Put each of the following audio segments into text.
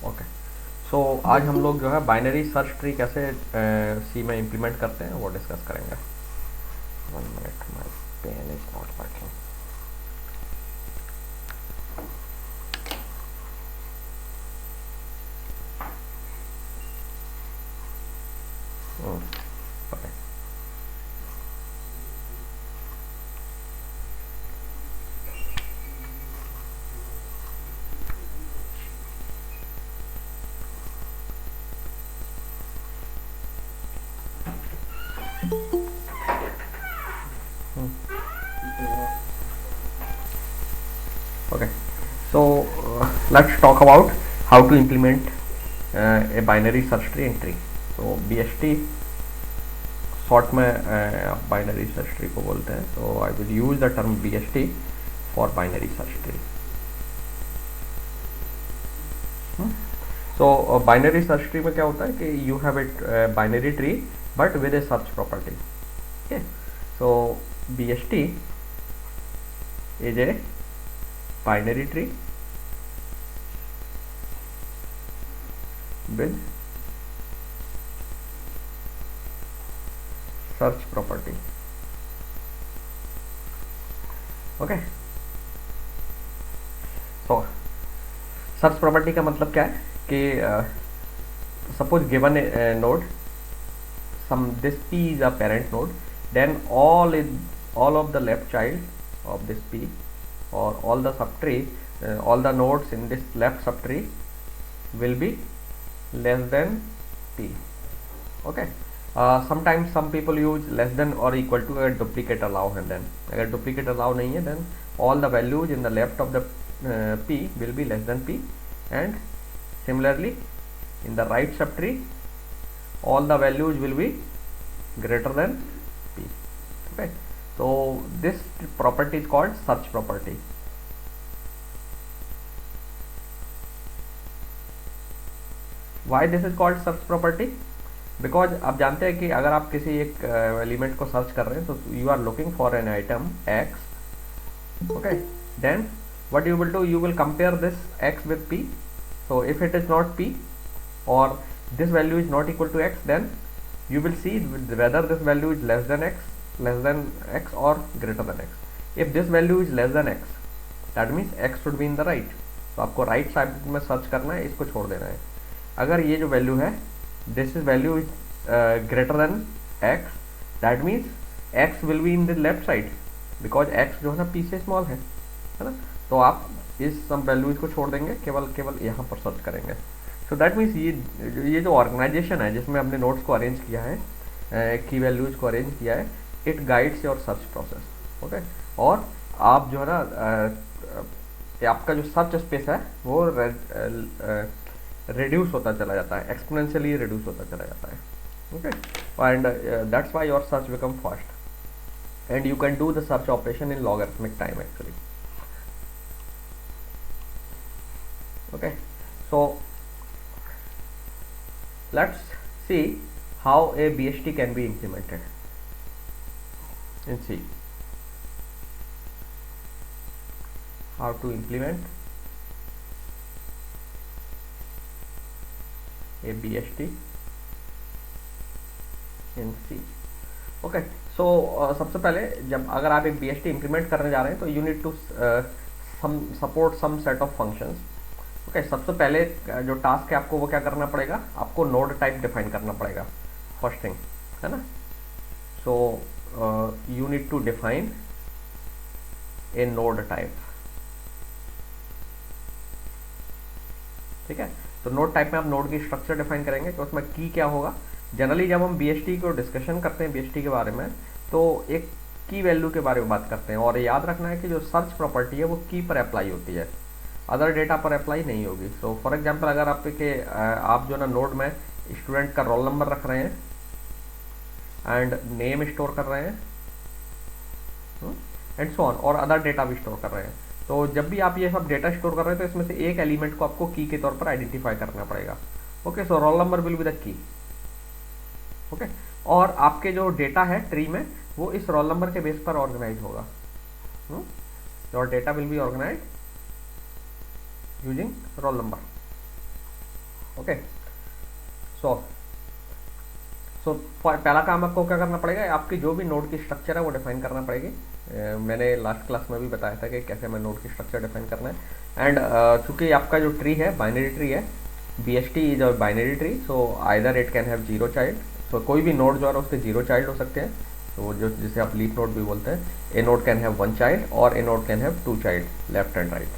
Okay, सो आज हम लोग जो है बाइनरी सर्च ट्री कैसे सी में इम्प्लीमेंट करते हैं वो डिस्कस करेंगे। 1 minute, my pen is not working. Okay, okay. So let's talk about how to implement a binary search tree in tree. So BST short में बाइनरी सर्च ट्री को बोलते हैं. So I will use the term BST for binary search tree. So binary search tree में क्या होता है कि you have a binary tree but with a search property. Okay, so BST is a binary tree with search property. Okay, so search property का मतलब क्या है कि suppose given a node, this P is a parent node, then all of the left child of this P or all the subtree, all the nodes in this left subtree will be less than P. Okay, sometimes some people use less than or equal to a duplicate allow, and then अगर duplicate allow नहीं है then all the values in the left of the P will be less than P, and similarly in the right subtree all the values will be greater than P. Okay, so this property is called search property. Why this is called search property? Because आप जानते हैं कि अगर आप किसी एक element को search कर रहे हैं तो you are looking for an item X. Okay, then what you will do, you will compare this X with P. So if it is not P और this value is not equal to X, then you will see whether this value is less than x or greater than x. If this value is less than x, that means x should be in the right. तो आपको right side में search करना है, इसको छोड़ देना है. अगर ये जो वैल्यू है this is value is greater than x, that means x will be in the left side because x जो है ना p से स्मॉल है ना. तो आप इस सब वैल्यूज को छोड़ देंगे, केवल यहाँ पर सर्च करेंगे. सो दैट मीन्स ये जो ऑर्गेनाइजेशन है जिसमें हमने नोट्स को अरेंज किया है, की वैल्यूज को अरेंज किया है, it guides your search process. Okay, और आप जो है ना आपका जो सर्च स्पेस है वो रिड्यूस होता चला जाता है, एक्सपोनेंशियली रिड्यूस होता चला जाता है. Okay, and that's why your search become fast and you can do the search operation in logarithmic time actually. Okay, so let's see how a BST can be implemented in C. How to implement a BST in C. Okay, so सबसे पहले जब अगर आप एक BST implement करने जा रहे हैं तो you need to support some set of functions. Okay, सबसे पहले जो टास्क है आपको वो क्या करना पड़ेगा, आपको नोड टाइप डिफाइन करना पड़ेगा, फर्स्ट थिंग है ना. So you need to define a node type. ठीक है, तो नोड टाइप में आप नोड की स्ट्रक्चर डिफाइन करेंगे तो उसमें की क्या होगा. जनरली जब हम BST को डिस्कशन करते हैं BST के बारे में तो एक की वैल्यू के बारे में बात करते हैं, और याद रखना है कि जो सर्च प्रॉपर्टी है वो की पर अप्लाई होती है, अदर डेटा पर अप्लाई नहीं होगी. सो फॉर एग्जांपल अगर आप जो ना नोड में स्टूडेंट का रोल नंबर रख रहे हैं एंड नेम स्टोर कर रहे हैं एंड सो ऑन, और अदर डेटा भी स्टोर कर रहे हैं, तो जब भी आप ये सब डेटा स्टोर कर रहे हैं तो इसमें से एक एलिमेंट को आपको की के तौर पर आइडेंटिफाई करना पड़ेगा. Okay, so roll number will be the key. Okay, और आपके जो डेटा है ट्री में वो इस रोल नंबर के बेस पर ऑर्गेनाइज होगा. Your data will be organise using roll number. Okay. So पहला काम आपको क्या करना पड़ेगा, आपकी जो भी नोड की स्ट्रक्चर है वो डिफाइन करना पड़ेगी। मैंने लास्ट क्लास में भी बताया था कि कैसे हमें नोड की स्ट्रक्चर डिफाइन करना है। एंड चूंकि आपका जो ट्री है बाइनरी ट्री है, BST is a binary tree, so either it can have 0 child. So कोई भी नोड जो है उसके 0 चाइल्ड हो सकते हैं, तो जो जिसे आप लीफ नोड भी बोलते हैं। A node can have 1 child और a node can have 2 child, left and right.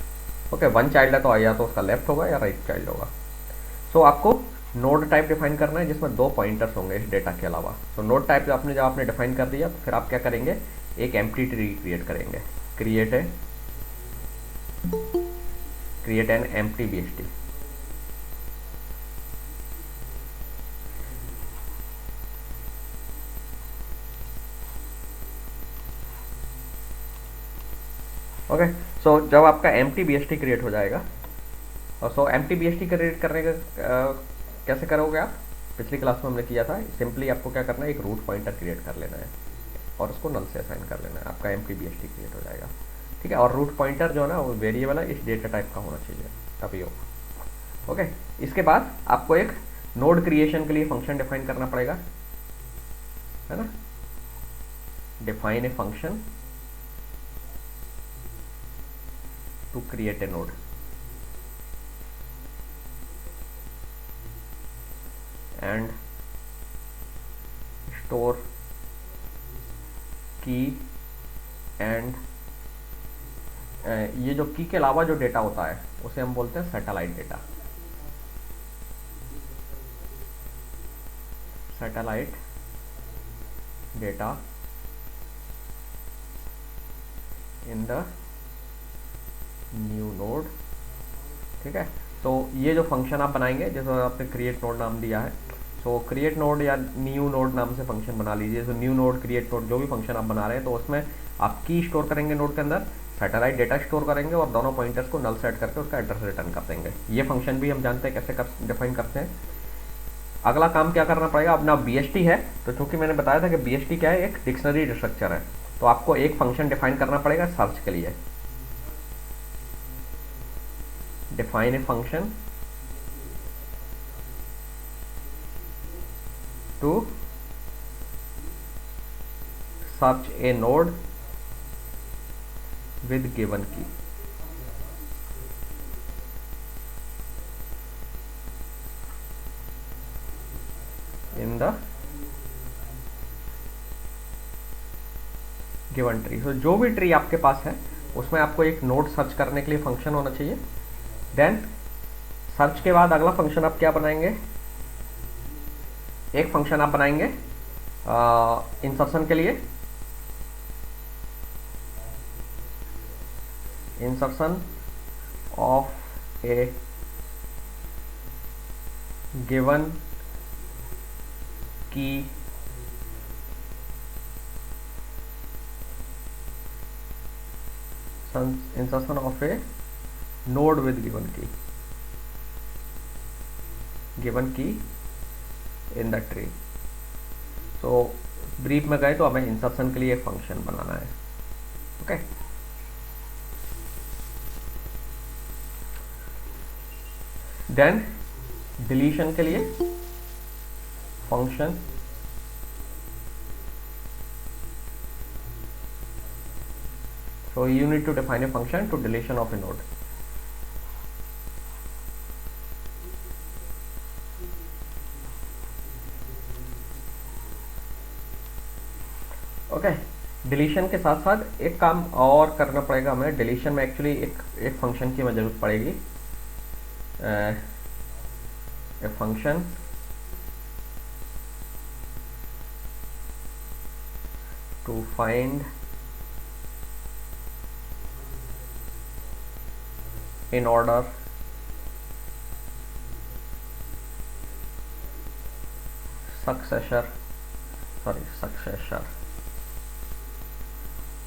Okay, 1 child है तो या तो उसका लेफ्ट होगा या राइट चाइल्ड होगा। सो आपको नोड टाइप डिफाइन करना है जिसमें 2 पॉइंटर्स होंगे इस डेटा के अलावा। सो नोड टाइप जब आपने डिफाइन कर दिया तो फिर आप क्या करेंगे, एक एम्प्टी ट्री क्रिएट करेंगे। Create an empty BST। Okay, so जब आपका एम्प्टी BST क्रिएट हो जाएगा, और सो एम्प्टी BST क्रिएट करने का कैसे करोगे आप, पिछली क्लास में हमने किया था। सिंपली आपको क्या करना है, एक रूट पॉइंटर क्रिएट कर लेना है और उसको नल से असाइन कर लेना है, आपका एम्प्टी BST क्रिएट हो जाएगा। ठीक है, और रूट पॉइंटर जो है ना वो वेरिएबल है, इस डेटा टाइप का होना चाहिए तभी हो। ओके, इसके बाद आपको एक नोड क्रिएशन के लिए फंक्शन डिफाइन करना पड़ेगा, है ना। Define a function to create a node and store key and ये जो की के अलावा जो डेटा होता है उसे हम बोलते हैं satellite data. Satellite data in the new node. ठीक है, तो ये जो फंक्शन आप बनाएंगे, जैसे आपने क्रिएट नोड नाम दिया है, तो क्रिएट नोड या न्यू नोड नाम से फंक्शन बना लीजिए। तो न्यू नोड, क्रिएट नोड, जो भी फंक्शन आप बना रहे हैं, तो उसमें आप की स्टोर करेंगे नोड के अंदर, सैटेलाइट डेटा स्टोर करेंगे और दोनों पॉइंटर्स को नल सेट करके उसका एड्रेस रिटर्न कर देंगे। ये फंक्शन भी हम जानते हैं कैसे डिफाइन करते हैं। अगला काम क्या करना पड़ेगा, अपना BST है, तो चूंकि मैंने बताया था कि BST क्या है, एक डिक्शनरी स्ट्रक्चर है, तो आपको एक फंक्शन डिफाइन करना पड़ेगा सर्च के लिए। Define a function to search a node with given key. In the given tree. तो जो भी ट्री आपके पास है उसमें आपको एक नोड सर्च करने के लिए फंक्शन होना चाहिए। देन सर्च के बाद अगला फंक्शन आप क्या बनाएंगे, एक फंक्शन आप बनाएंगे इंसर्शन के लिए। Insertion of a given key insertion of a node with given key in the tree. So brief में गए तो हमें इंसर्शन के लिए एक फंक्शन बनाना है। ओके, देन डिलीशन के लिए function so you need to define a function to deletion of a node. Okay, deletion के साथ साथ एक काम और करना पड़ेगा हमें। डिलीशन में एक्चुअली एक फंक्शन की हमें जरूरत पड़ेगी, a function to find in order successor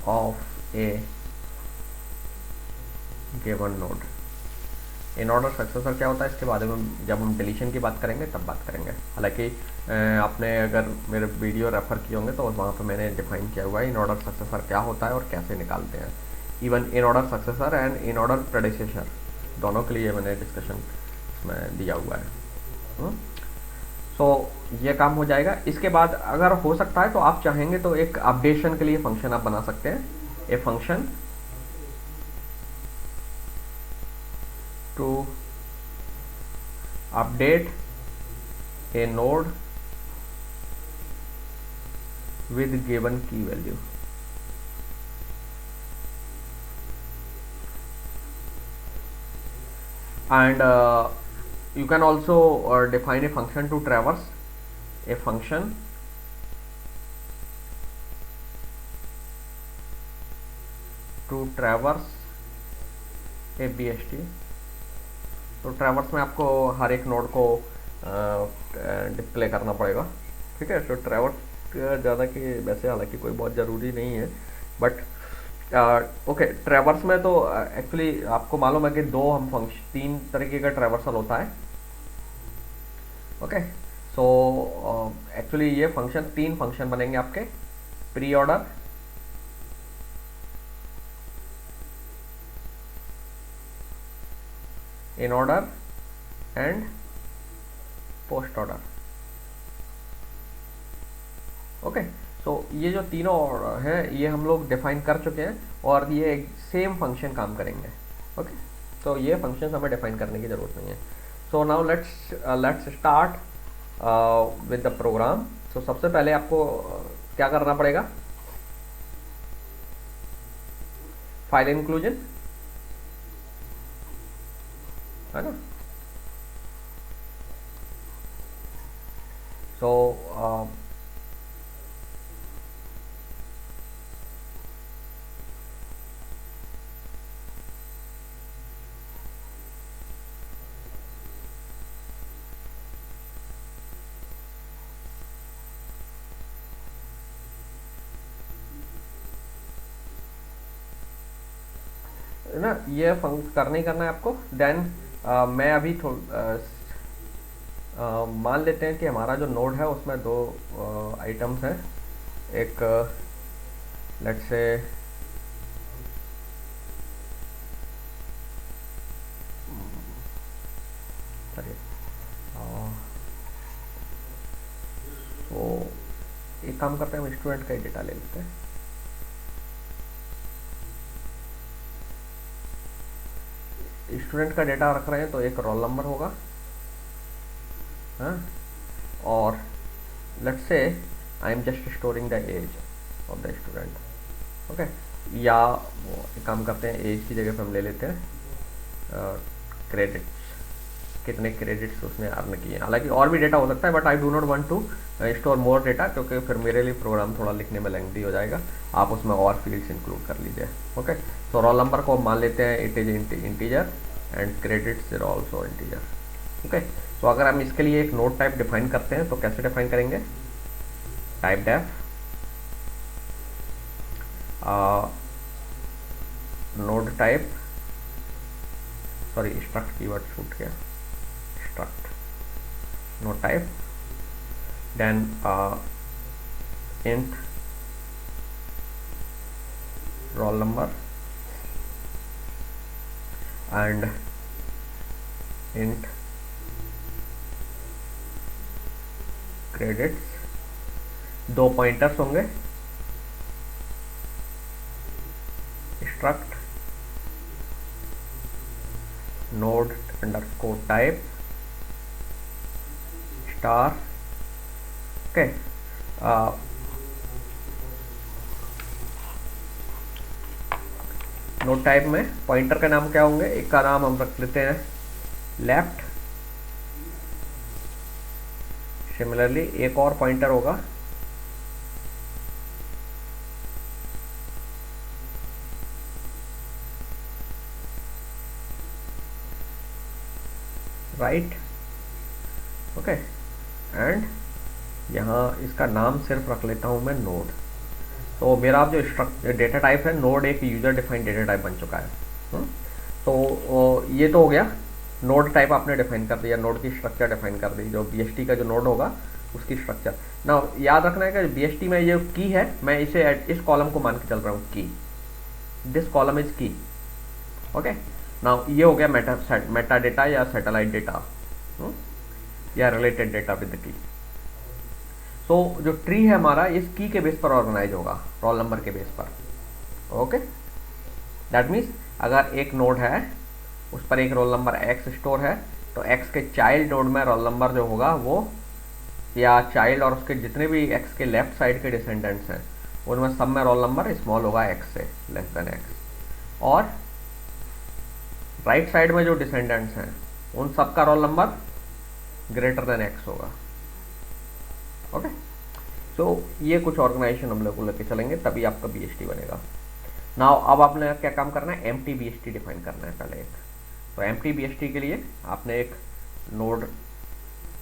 of a given node। In order successor क्या होता है इसके बारे में जब हम डिलीशन की बात करेंगे तब बात करेंगे। हालांकि आपने अगर मेरे वीडियो रेफर किए होंगे तो वहाँ पर मैंने डिफाइन किया हुआ है इन ऑर्डर सक्सेसर क्या होता है और कैसे निकालते हैं। Even in order successor and in order predecessor दोनों के लिए मैंने डिस्कशन इसमें दिया हुआ है। सो ये काम हो जाएगा। इसके बाद अगर हो सकता है तो आप चाहेंगे तो एक अपडेशन के लिए फंक्शन आप बना सकते हैं, a function to update a node with given key value। and you can also define a function to traverse a function to traverse a BST। तो ट्रैवर्स में आपको हर एक नोड को डिस्प्ले करना पड़ेगा, ठीक है। तो ट्रैवर्स ज़्यादा कि वैसे हालांकि कोई बहुत ज़रूरी नहीं है, बट ओके ट्रैवर्स में तो एक्चुअली आपको मालूम है कि तीन तरीके का ट्रैवर्सल होता है। ओके सो एक्चुअली ये फंक्शन तीन फंक्शन बनेंगे आपके, pre order, in order and post order. Okay so ये जो तीनों हैं ये हम लोग डिफाइन कर चुके हैं और ये सेम फंक्शन काम करेंगे। ओके तो ये फंक्शन हमें डिफाइन करने की ज़रूरत नहीं है। So now let's start with the program. So सबसे पहले आपको क्या करना पड़ेगा, फाइल इंक्लूजन, है ना। सो ना ये करना ही करना है आपको। देन मैं अभी मान लेते हैं कि हमारा जो नोड है उसमें दो आइटम्स हैं, एक लेट्स से तो एक काम करते हैं, हम स्टूडेंट का ही डेटा ले लेते हैं। स्टूडेंट का डेटा रख रहे हैं तो एक रोल नंबर होगा, हाँ, और let's say I am just storing the age of the student. Okay या एक काम करते हैं, एज की जगह पे हम ले लेते हैं क्रेडिट्स, कितने क्रेडिट्स उसने अर्न किए। हालांकि और भी डेटा हो सकता है but I do not want to store more data, क्योंकि फिर मेरे लिए प्रोग्राम थोड़ा लिखने में लेंथी हो जाएगा। आप उसमें और फील्ड्स इंक्लूड कर लीजिए। ओके तो रोल नंबर को मान लेते हैं it is integer and credits is also integer. Okay तो अगर हम इसके लिए एक नोड टाइप डिफाइन करते हैं तो कैसे डिफाइन करेंगे, type def node type, sorry struct keyword छूट गया, struct node type, then int roll number and int credits, दो पॉइंटर्स होंगे, struct node underscore type star। Okay node type में पॉइंटर का नाम क्या होंगे, एक का नाम हम रख लेते हैं लेफ्ट, सिमिलरली एक और पॉइंटर होगा राइट। ओके एंड यहाँ इसका नाम सिर्फ रख लेता हूँ मैं नोड। तो मेरा जो डेटा टाइप है नोड एक यूजर डिफाइंड डेटा टाइप बन चुका है। तो ये तो हो गया, नोड टाइप आपने डिफाइन कर दिया, नोड की स्ट्रक्चर डिफाइन कर दी, जो बीएसटी का जो नोड होगा उसकी स्ट्रक्चर। ना याद रखना है कि बीएसटी में ये की है, मैं इसे इस कॉलम को मान के चल रहा हूँ की, दिस कॉलम इज की। ओके ना ये हो गया मेटा डेटा या सैटेलाइट डेटा। या रिलेटेड डेटा विद की। सो जो ट्री है हमारा इस की के बेस पर ऑर्गेनाइज होगा, रोल नंबर के बेस पर। ओके, दैट मीन्स अगर एक नोड है उस पर एक रोल नंबर x स्टोर है, तो x के चाइल्ड नोड में रोल नंबर जो होगा वो, या चाइल्ड और उसके जितने भी x के लेफ्ट साइड के डिसेंडेंट्स हैं उनमें सब में रोल नंबर स्मॉल होगा x से लेस देन x, और राइट साइड में जो डिसेंडेंट्स हैं उन सब का roll number greater than x होगा। ओके, सो ये कुछ ऑर्गेनाइजेशन हम लोग को लेके चलेंगे, तभी आपका BST बनेगा। नाउ अब आपने क्या काम करना है, एम्प्टी BST डिफाइन करना है पहले एक। तो एम्प्टी BST के लिए आपने एक नोड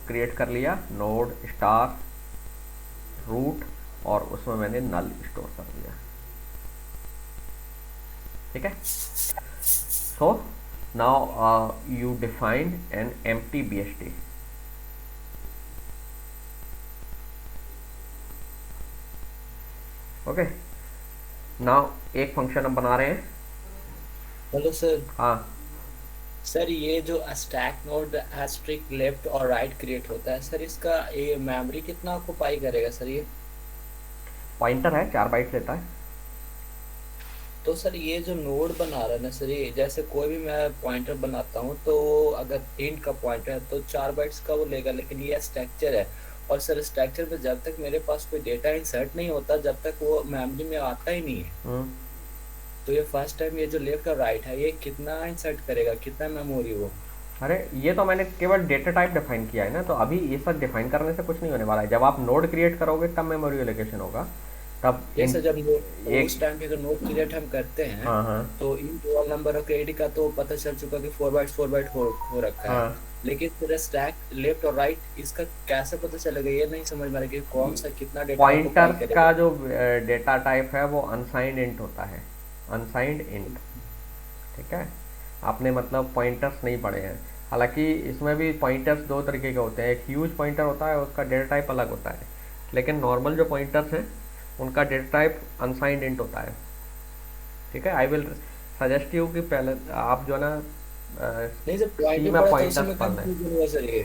क्रिएट कर लिया, नोड स्टार रूट, और उसमें मैंने नल स्टोर कर दिया। ठीक है, so now you define N empty BST। Okay, now एक फंक्शन हम बना रहे हैं। Hello sir. हाँ, सर ये जो स्टैक नोड एस्ट्रिक लेफ्ट और राइट क्रिएट होता है सर, इसका ये मेमोरी कितना ऑक्युपाई करेगा सर ये? पॉइंटर है, 4 बाइट लेता है। तो सर ये जो नोड बना रहा है ना सर, ये जैसे कोई भी मैं पॉइंटर बनाता हूँ तो अगर इंट का पॉइंटर है तो 4 बाइट्स का वो लेगा, लेकिन ये स्ट्रक्चर है। और सर स्ट्रक्चर में जब तक मेरे पास कोई डेटा इंसर्ट नहीं होता जब तक वो मेमोरी में आता ही नहीं है। तो ये फर्स्ट टाइम ये जो लेफ्ट और राइट है ये कितना इंसर्ट करेगा, कितना मेमोरी वो? अरे ये तो मैंने केवल डेटा टाइप डिफाइन किया है ना, तो अभी ये सब डिफाइन करने से कुछ नहीं होने वाला है। जब आप नोड क्रिएट करोगे तब मेमोरी एलोकेशन होगा, तब इन जैसे जब एक। उस टाइम पे अगर नोट क्रिएट हम करते हैं हाँ हाँ तो इन रोल नंबर और क्रेडिट का तो पता चल चुका कि 4 बाइट हो रखा है। हाँ, लेकिन फिर स्टैक लेफ्ट और राइट इसका कैसे पता चलेगा, ये नहीं समझ में आ रहा कि कौन सा कितना डेटा ऑक्युपाई पॉइंटर्स करेगा। का जो डेटा टाइप है वो अनसाइंड इंट होता है, अनसाइंड इंट। ठीक है, आपने मतलब पॉइंटर्स नहीं पढ़े हैं। हालांकि इसमें भी पॉइंटर्स दो तरीके के होते हैं, एक ह्यूज पॉइंटर होता है उसका डेटा टाइप अलग होता है, लेकिन नॉर्मल जो पॉइंटर्स हैं उनका डेटा टाइप अनसाइंड इंट होता है। ठीक है, आई विल सजेस्ट यू कि पहले आप जो है ना नहीं सर, सी पॉइंटर में पढ़ा तो उसी पॉइंटर्स में पढ़ना है। कंफ्यूजन हुआ सर ये।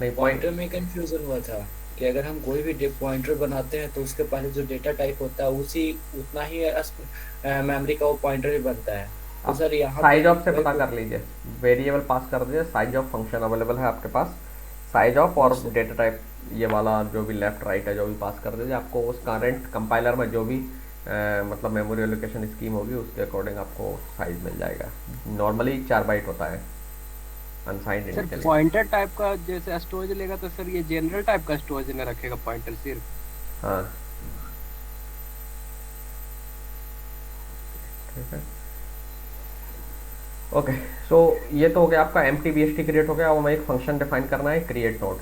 नहीं पॉइंट, पॉइंटर में कंफ्यूजन हुआ था कि अगर हम कोई भी पॉइंटर बनाते हैं तो उसके पहले जो डेटा टाइप होता है उसी उतना ही मेमोरी का वो पॉइंटर ही बनता है। तो आप सर यहाँ पे साइज भी ऑफ से वही पता कर लीजिए, वेरिएबल पास कर दीजिए, साइज ऑफ फंक्शन अवेलेबल है आपके पास, साइज ऑफ हाँ और सर। डेटा टाइप ये वाला जो भी लेफ्ट राइट है जो भी पास कर दीजिए, आपको उस करंट कंपाइलर में जो भी मतलब मेमोरी एलोकेशन स्कीम होगी उसके अकॉर्डिंग आपको साइज मिल जाएगा। नॉर्मली 4 बाइट होता है अनसाइंड सर इंट के लिए। पॉइंटर टाइप का जैसे स्टोरेज लेगा तो सर ये जनरल टाइप का स्टोरेज में रखेगा पॉइंटर सिर्फ? हाँ, ठीक है, ओके। सो ये तो हो गया आपका empty B S T create हो गया, और हमें एक फंक्शन डिफाइन करना है क्रिएट नोड।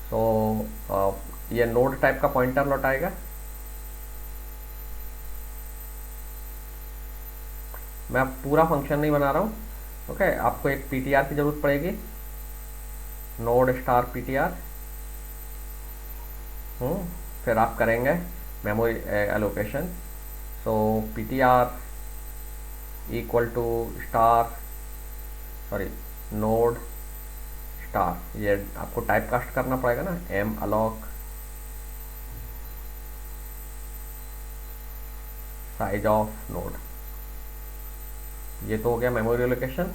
सो ये नोड टाइप का पॉइंटर लौटाएगा। मैं अब पूरा फंक्शन नहीं बना रहा हूँ। ओके, आपको एक पीटीआर की ज़रूरत पड़ेगी, नोड स्टार पीटीआर। फिर आप करेंगे memory allocation. So PTR equal to star, sorry, node star, ये आपको टाइप कास्ट करना पड़ेगा ना, malloc size of node. ये तो हो गया मेमोरी एलोकेशन।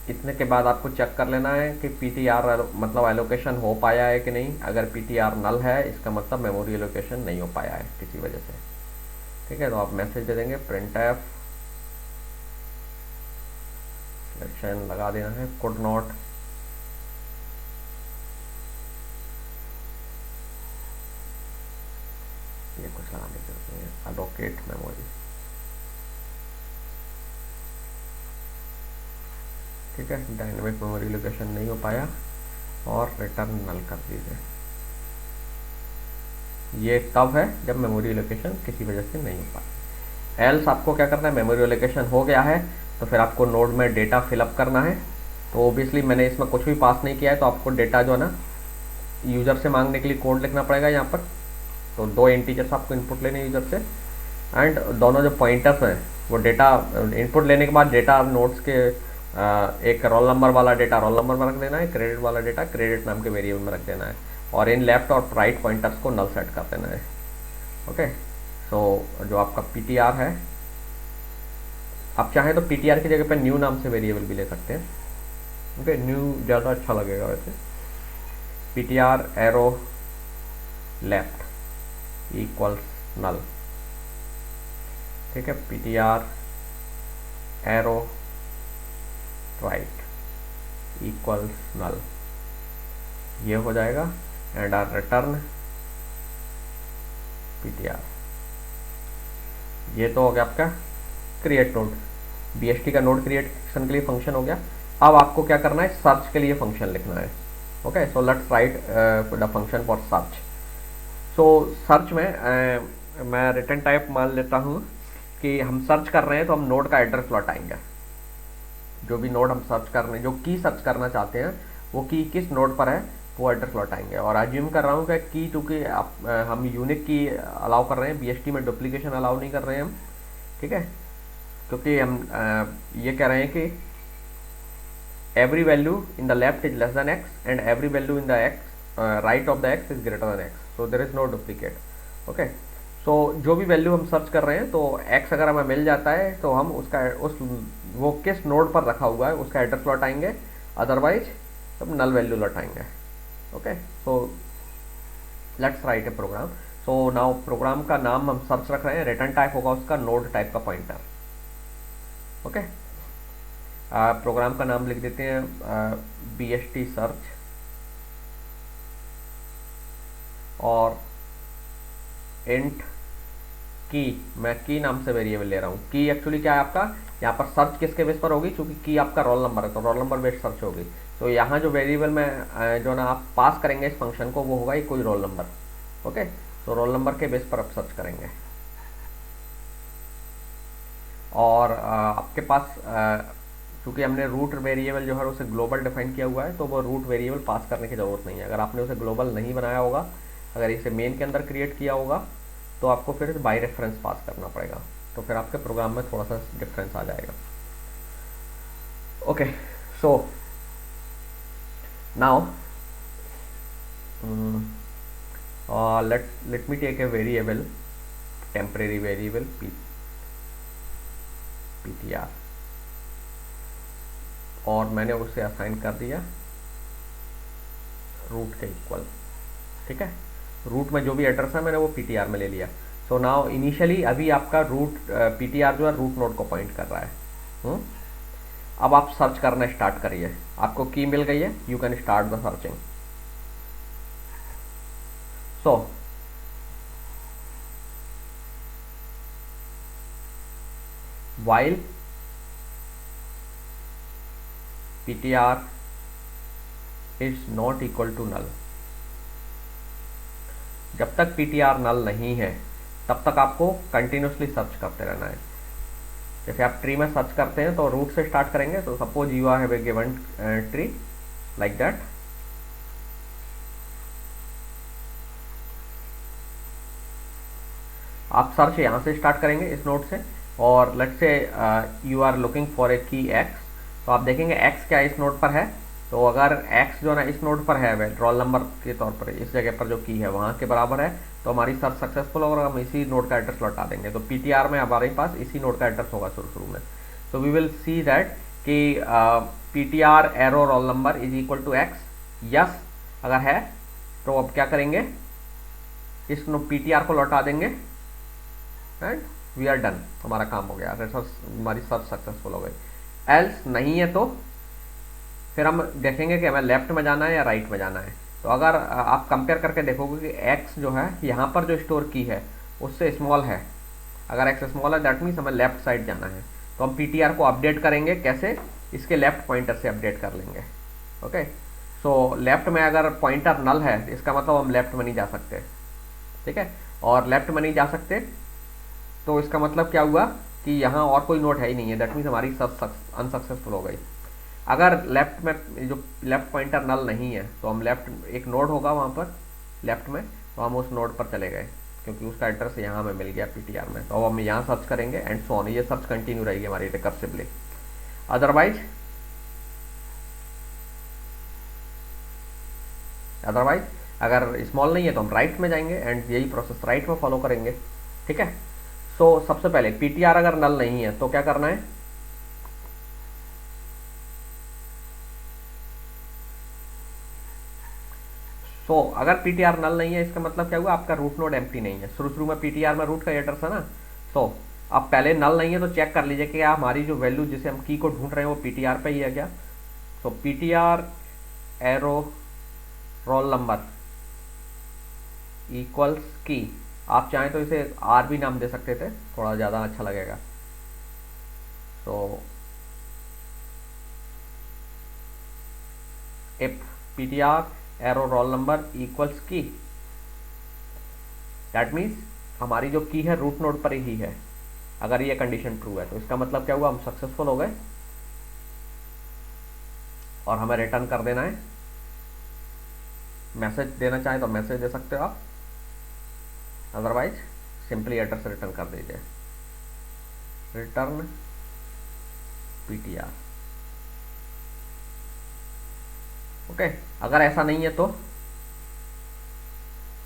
इतने के बाद आपको चेक कर लेना है कि पीटीआर मतलब एलोकेशन हो पाया है कि नहीं। अगर पीटीआर नल है इसका मतलब मेमोरी एलोकेशन नहीं हो पाया है किसी वजह से। ठीक है, तो आप मैसेज दे देंगे printf सिलेक्शन लगा देना है, कुड नॉट, ये कुछ लगाने की जरूरत नहीं है, अलोकेट मेमोरी। ठीक है, डायनेमिक मेमोरी लोकेशन नहीं हो पाया और रिटर्न नल कर दीजिए। ये तब है जब मेमोरी लोकेशन किसी वजह से नहीं हो पाया। एल्स आपको क्या करना है, मेमोरी लोकेशन हो गया है तो फिर आपको नोड में डेटा फिलअप करना है। तो ओबियसली मैंने इसमें कुछ भी पास नहीं किया है, तो आपको डेटा जो है ना यूज़र से मांगने के लिए कोड लिखना पड़ेगा यहाँ पर। तो 2 इंटीजर्स आपको इनपुट लेने यूज़र से, एंड दोनों जो पॉइंटर्स हैं वो डेटा इनपुट लेने के बाद डेटा नोड्स के एक रोल नंबर वाला डेटा रोल नंबर में रख देना है, क्रेडिट वाला डेटा क्रेडिट नाम के वेरिएबल में रख देना है, और इन लेफ्ट और राइट पॉइंटर्स को नल सेट कर देना है। ओके, सो जो आपका पीटीआर है, आप चाहें तो पीटीआर की जगह पे न्यू नाम से वेरिएबल भी ले सकते हैं। ओके, न्यू ज़्यादा अच्छा लगेगा वैसे। PTR arrow left equals null, ठीक है, PTR arrow right equals null, ये हो जाएगा। And are return PTR. ये तो हो गया आपका क्रिएट नोड, बीएसटी का नोड क्रिएशन के लिए फंक्शन हो गया। अब आपको क्या करना है, सर्च के लिए फंक्शन लिखना है। Okay, so let's right the function for search. So search में मैं रिटर्न टाइप मान लेता हूँ कि हम सर्च कर रहे हैं तो हम नोड का एड्रेस लौटाएंगे। जो भी नोड हम सर्च कर रहे हैं, जो की सर्च करना चाहते हैं, वो की किस नोड पर है वो एड्रेस लौटाएंगे। और अज्यूम कर रहा हूँ कि की चूँकि हम यूनिक की अलाउ कर रहे हैं, बीएसटी में डुप्लीकेशन अलाउ नहीं कर रहे हैं हम, ठीक है, क्योंकि हम ये कह रहे हैं कि every value in the left is less than x and every value in the x right of the x is greater than x, so there is no duplicate. Okay, so जो भी वैल्यू हम search कर रहे हैं तो x अगर हमें मिल जाता है तो हम उसका वो किस नोड पर रखा हुआ है उसका एड्रेस लौटाएंगे, अदरवाइज तब नल वैल्यू लौटाएंगे। Okay, so let's write a program. So now program का नाम हम सर्च रख रहे हैं, रिटर्न टाइप होगा उसका नोड टाइप का पॉइंटर। ओके, प्रोग्राम का नाम लिख देते हैं बीएसटी सर्च, और इंट की, मैं की नाम से वेरिएबल ले रहा हूँ। की एक्चुअली क्या है आपका, यहाँ पर सर्च किसके बेस पर होगी, क्योंकि की आपका रोल नंबर है तो रोल नंबर बेस्ड सर्च होगी। तो यहाँ जो वेरिएबल में जो ना आप पास करेंगे इस फंक्शन को, वो होगा कोई रोल नंबर। ओके, तो रोल नंबर के बेस पर आप सर्च करेंगे। और आपके पास क्योंकि हमने रूट वेरिएबल जो है उसे ग्लोबल डिफाइन किया हुआ है, तो वो रूट वेरिएबल पास करने की ज़रूरत नहीं है। अगर आपने उसे ग्लोबल नहीं बनाया होगा, अगर इसे मेन के अंदर क्रिएट किया होगा, तो आपको फिर बाय रेफरेंस पास करना पड़ेगा, तो फिर आपके प्रोग्राम में थोड़ा सा डिफरेंस आ जाएगा। Okay, so now let me take a variable, temporary variable ptr, और मैंने उसे असाइन कर दिया रूट के इक्वल। ठीक है, रूट में जो भी एड्रेस है मैंने वो पीटीआर में ले लिया। सो नाउ इनिशियली अभी आपका रूट पीटीआर जो है रूट नोड को पॉइंट कर रहा है। अब आप सर्च करना स्टार्ट करिए, आपको की मिल गई है, you can start the searching. So while ptr is not equal to null, जब तक ptr नल नहीं है तब तक आपको कंटिन्यूसली सर्च करते रहना है। जैसे आप ट्री में सर्च करते हैं तो रूट से स्टार्ट करेंगे, तो suppose you have a given tree like that, आप सर्च यहाँ से स्टार्ट करेंगे इस नोड से, और let's say you are looking for a key X, तो आप देखेंगे एक्स क्या इस नोड पर है। तो अगर एक्स जो ना इस नोड पर है, रोल नंबर के तौर पर इस जगह पर जो की है वहाँ के बराबर है, तो हमारी सर्च सक्सेसफुल होगा, हम इसी नोड का एड्रेस लौटा देंगे। तो पीटीआर में हमारे पास इसी नोड का एड्रेस होगा शुरू में। तो वी विल सी दैट कि PTR arrow roll number is equal to X, yes अगर है तो अब क्या करेंगे, इस पीटीआर को लौटा देंगे एंड वी आर डन, हमारा काम हो गया, हमारी सर्च सक्सेसफुल हो गई। एल्स नहीं है तो फिर हम देखेंगे कि हमें लेफ्ट में जाना है या राइट में जाना है। तो अगर आप कंपेयर करके देखोगे कि एक्स जो है यहाँ पर जो स्टोर की है उससे स्मॉल है, अगर एक्स स्मॉल है दैट मीन्स हमें लेफ्ट साइड जाना है, तो हम पीटीआर को अपडेट करेंगे कैसे, इसके लेफ्ट पॉइंटर से अपडेट कर लेंगे। ओके, सो लेफ्ट में अगर पॉइंटर नल है इसका मतलब हम लेफ्ट में नहीं जा सकते। ठीक है, और लेफ्ट में नहीं जा सकते तो इसका मतलब क्या हुआ कि यहाँ और कोई नोड है ही नहीं है, दैट मीन्स हमारी सर्च अनसक्सेसफुल हो गई। अगर लेफ्ट में जो लेफ्ट पॉइंटर नल नहीं है तो हम लेफ्ट एक नोड होगा वहाँ पर लेफ्ट में, तो हम उस नोड पर चले गए क्योंकि उसका एड्रेस यहाँ हमें मिल गया पीटीआर में, तो अब हम यहाँ सर्च करेंगे एंड सो ऑन, ये सर्च कंटिन्यू रहेगी हमारी रिकर्सिवली। अदरवाइज अदरवाइज अगर स्मॉल नहीं है तो हम राइट में जाएंगे एंड यही प्रोसेस राइट में फॉलो करेंगे। ठीक है। सो सबसे पहले पीटीआर अगर नल नहीं है तो क्या करना है, अगर पीटीआर नल नहीं है इसका मतलब क्या हुआ, आपका रूट नोड एम्प्टी नहीं है। शुरू में पीटीआर में रूट का एड्रेस है ना, अब पहले नल नहीं है तो चेक कर लीजिए कि हमारी जो वैल्यू जिसे हम की को ढूंढ रहे हैं वो पीटीआर पे ही है क्या। तो PTR arrow roll number equals की, आप चाहें तो इसे आर भी नाम दे सकते थे, थोड़ा ज़्यादा अच्छा लगेगा। तो if PTR arrow roll number equals की, दैट मीन्स हमारी जो की है रूट नोड पर ही है। अगर ये कंडीशन ट्रू है तो इसका मतलब क्या हुआ, हम सक्सेसफुल हो गए और हमें रिटर्न कर देना है। मैसेज देना चाहे तो मैसेज दे सकते हो आप, अदरवाइज सिंपली एड्रेस रिटर्न कर दीजिए, रिटर्न पीटीआर। ओके। अगर ऐसा नहीं है तो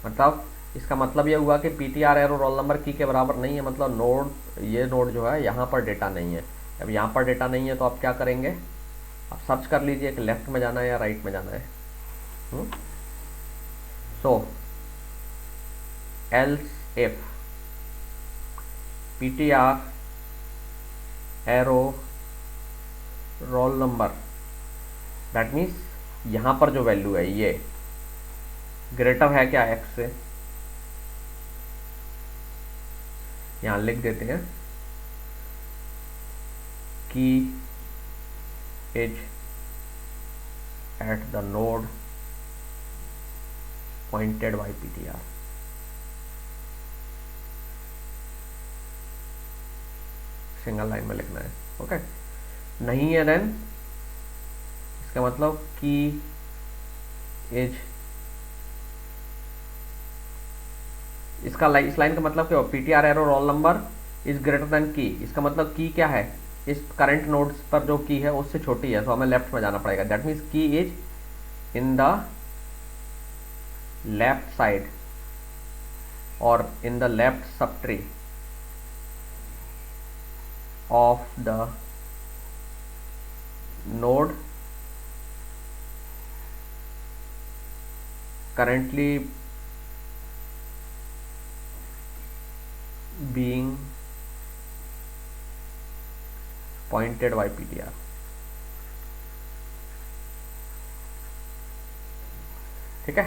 मतलब इसका मतलब ये हुआ कि पीटीआर एरो रोल नंबर की के बराबर नहीं है, मतलब नोड, ये नोड जो है यहाँ पर डेटा नहीं है। अब यहाँ पर डेटा नहीं है तो आप क्या करेंगे, आप सर्च कर लीजिए कि लेफ्ट में जाना है या राइट में जाना है। So else if PTR arrow roll number, that means यहाँ पर जो वैल्यू है ये ग्रेटर है क्या एक्स से, यहाँ लिख देते हैं की is at the node pointed bye PTR. Single line में लिखना है। ओके। नहीं है देन इसका मतलब की इज, इस लाइन का मतलब क्या हो, PTR arrow roll number is greater than की, इसका मतलब की क्या है, इस करंट नोड्स पर जो की है उससे छोटी है, तो हमें लेफ्ट में जाना पड़ेगा। That means key is in the left side और in the left sub tree of the node currently being pointed by PTR। ठीक है।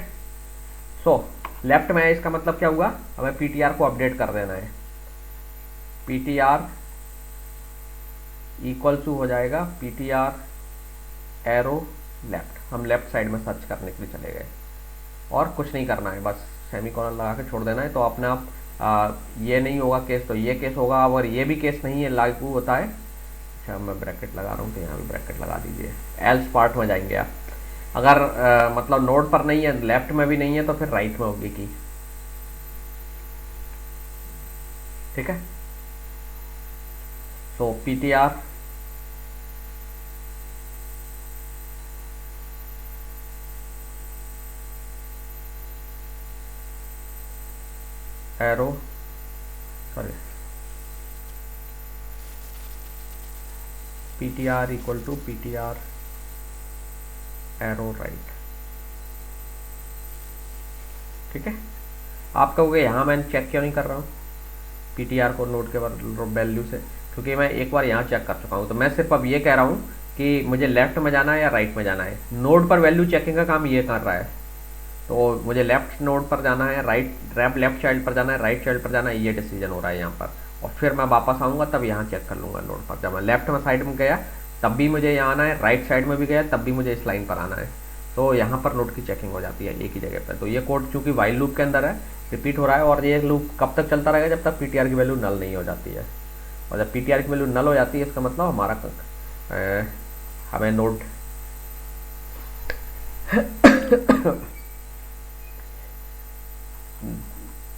लेफ्ट में है इसका मतलब क्या हुआ, हमें पीटीआर को अपडेट कर देना है। पीटीआर इक्वल टू हो जाएगा पीटीआर एरो लेफ्ट, हम लेफ्ट साइड में सर्च करने के लिए चले गए और कुछ नहीं करना है, बस सेमीकोलन लगा के छोड़ देना है। तो अपने आप ये नहीं होगा केस तो ये केस होगा, और ये भी केस नहीं है लागू होता है। अच्छा मैं ब्रैकेट लगा रहा हूँ तो यहाँ भी ब्रैकेट लगा दीजिए, एल्स पार्ट में जाएंगे आप। अगर मतलब नोड पर नहीं है, लेफ्ट में भी नहीं है, तो फिर राइट में होगी की। ठीक है। So PTR arrow sorry PTR equal to PTR arrow right. ठीक है। आप कहोगे यहाँ मैं चेक क्यों नहीं कर रहा हूँ पीटीआर को नोड के वैल्यू से, क्योंकि मैं एक बार यहाँ चेक कर चुका हूँ। तो मैं सिर्फ अब ये कह रहा हूँ कि मुझे लेफ्ट में जाना है या राइट में जाना है। नोड पर वैल्यू चेकिंग का काम ये कर रहा है, तो मुझे लेफ्ट नोड पर जाना है, लेफ्ट चाइल्ड पर जाना है, राइट चाइल्ड पर जाना है, ये डिसीजन हो रहा है यहाँ पर। और फिर मैं वापस आऊँगा तब यहाँ चेक कर लूँगा नोड पर। जब मैं लेफ्ट में साइड में गया तब भी मुझे यहाँ आना है, राइट साइड में भी गया तब भी मुझे इस लाइन पर आना है। तो यहाँ पर नोड की चेकिंग हो जाती है एक ही जगह पर। तो ये कोड चूँकि वाइल लूप के अंदर है, रिपीट हो रहा है, और ये लूप कब तक चलता रहेगा, जब तक पीटीआर की वैल्यू नल नहीं हो जाती है। और जब पीटीआर की वैल्यू नल हो जाती है इसका मतलब हमारा हमें नोड